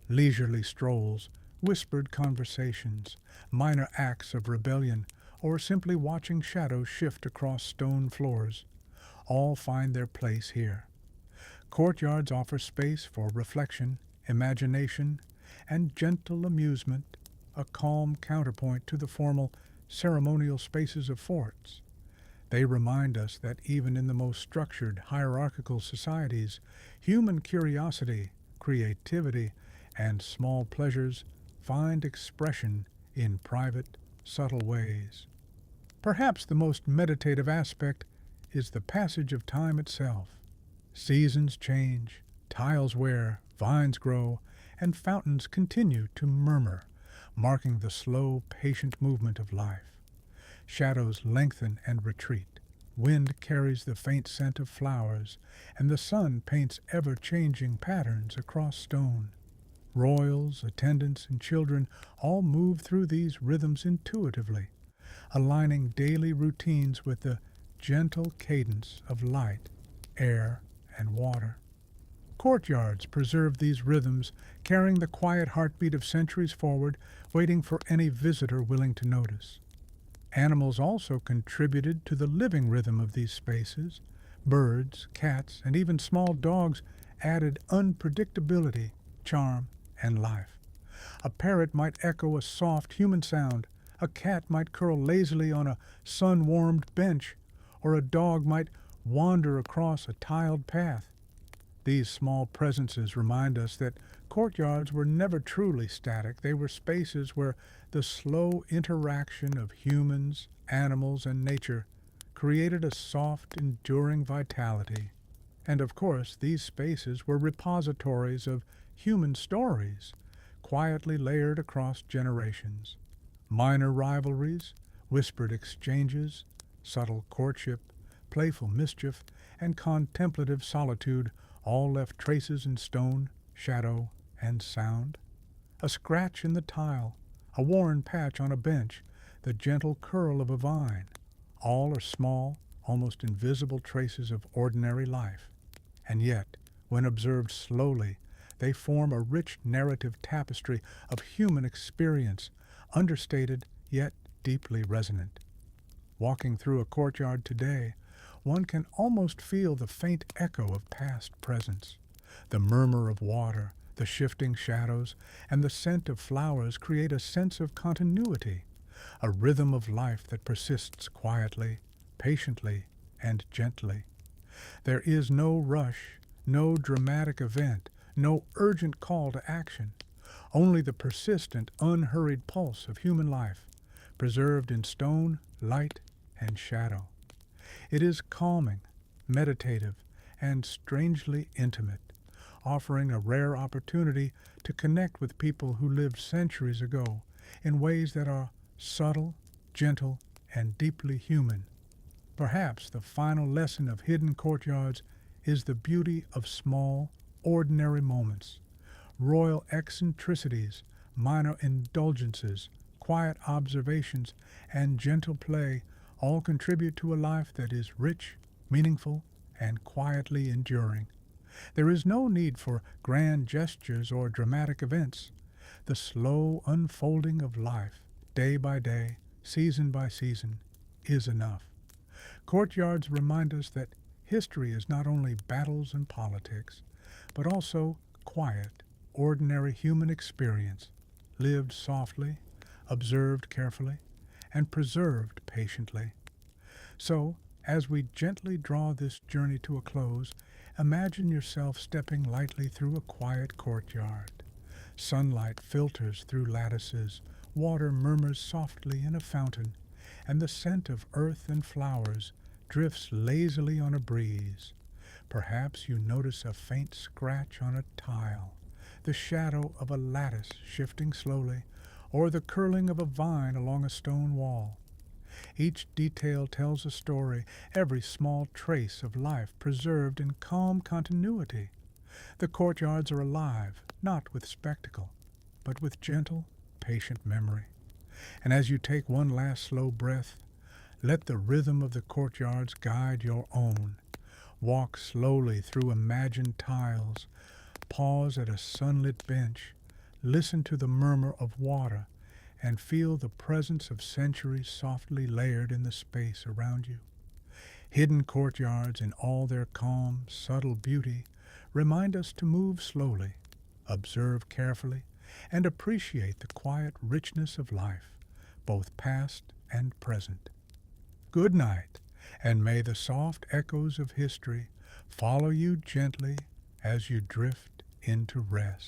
Leisurely strolls, whispered conversations, minor acts of rebellion, or simply watching shadows shift across stone floors, all find their place here. Courtyards offer space for reflection, imagination, and gentle amusement, a calm counterpoint to the formal, ceremonial spaces of forts. They remind us that even in the most structured, hierarchical societies, human curiosity, creativity, and small pleasures find expression in private, subtle ways. Perhaps the most meditative aspect is the passage of time itself. Seasons change, tiles wear, vines grow, and fountains continue to murmur, marking the slow, patient movement of life. Shadows lengthen and retreat. Wind carries the faint scent of flowers, and the sun paints ever-changing patterns across stone. Royals, attendants, and children all move through these rhythms intuitively, aligning daily routines with the gentle cadence of light, air, and water. Courtyards preserve these rhythms, carrying the quiet heartbeat of centuries forward, waiting for any visitor willing to notice. Animals also contributed to the living rhythm of these spaces. Birds, cats, and even small dogs added unpredictability, charm, and life. A parrot might echo a soft human sound, a cat might curl lazily on a sun-warmed bench, or a dog might wander across a tiled path. These small presences remind us that courtyards were never truly static. They were spaces where the slow interaction of humans, animals, and nature created a soft, enduring vitality. And of course, these spaces were repositories of human stories, quietly layered across generations. Minor rivalries, whispered exchanges, subtle courtship, playful mischief, and contemplative solitude all left traces in stone, shadow, and sound. A scratch in the tile, a worn patch on a bench, the gentle curl of a vine, all are small, almost invisible traces of ordinary life. And yet, when observed slowly, they form a rich narrative tapestry of human experience, understated yet deeply resonant. Walking through a courtyard today, one can almost feel the faint echo of past presence. The murmur of water, the shifting shadows, and the scent of flowers create a sense of continuity, a rhythm of life that persists quietly, patiently, and gently. There is no rush, no dramatic event, no urgent call to action, only the persistent, unhurried pulse of human life, preserved in stone, light, and shadow. It is calming, meditative, and strangely intimate, offering a rare opportunity to connect with people who lived centuries ago in ways that are subtle, gentle, and deeply human. Perhaps the final lesson of hidden courtyards is the beauty of small, ordinary moments, royal eccentricities, minor indulgences, quiet observations, and gentle play all contribute to a life that is rich, meaningful, and quietly enduring. There is no need for grand gestures or dramatic events. The slow unfolding of life, day by day, season by season, is enough. Courtyards remind us that history is not only battles and politics, but also quiet, ordinary human experience, lived softly, observed carefully, and preserved patiently. So, as we gently draw this journey to a close, imagine yourself stepping lightly through a quiet courtyard. Sunlight filters through lattices, water murmurs softly in a fountain, and the scent of earth and flowers drifts lazily on a breeze. Perhaps you notice a faint scratch on a tile, the shadow of a lattice shifting slowly, or the curling of a vine along a stone wall. Each detail tells a story, every small trace of life preserved in calm continuity. The courtyards are alive, not with spectacle, but with gentle, patient memory. And as you take one last slow breath, let the rhythm of the courtyards guide your own. Walk slowly through imagined tiles, pause at a sunlit bench, listen to the murmur of water, and feel the presence of centuries softly layered in the space around you. Hidden courtyards in all their calm, subtle beauty remind us to move slowly, observe carefully, and appreciate the quiet richness of life, both past and present. Good night, and may the soft echoes of history follow you gently as you drift into rest.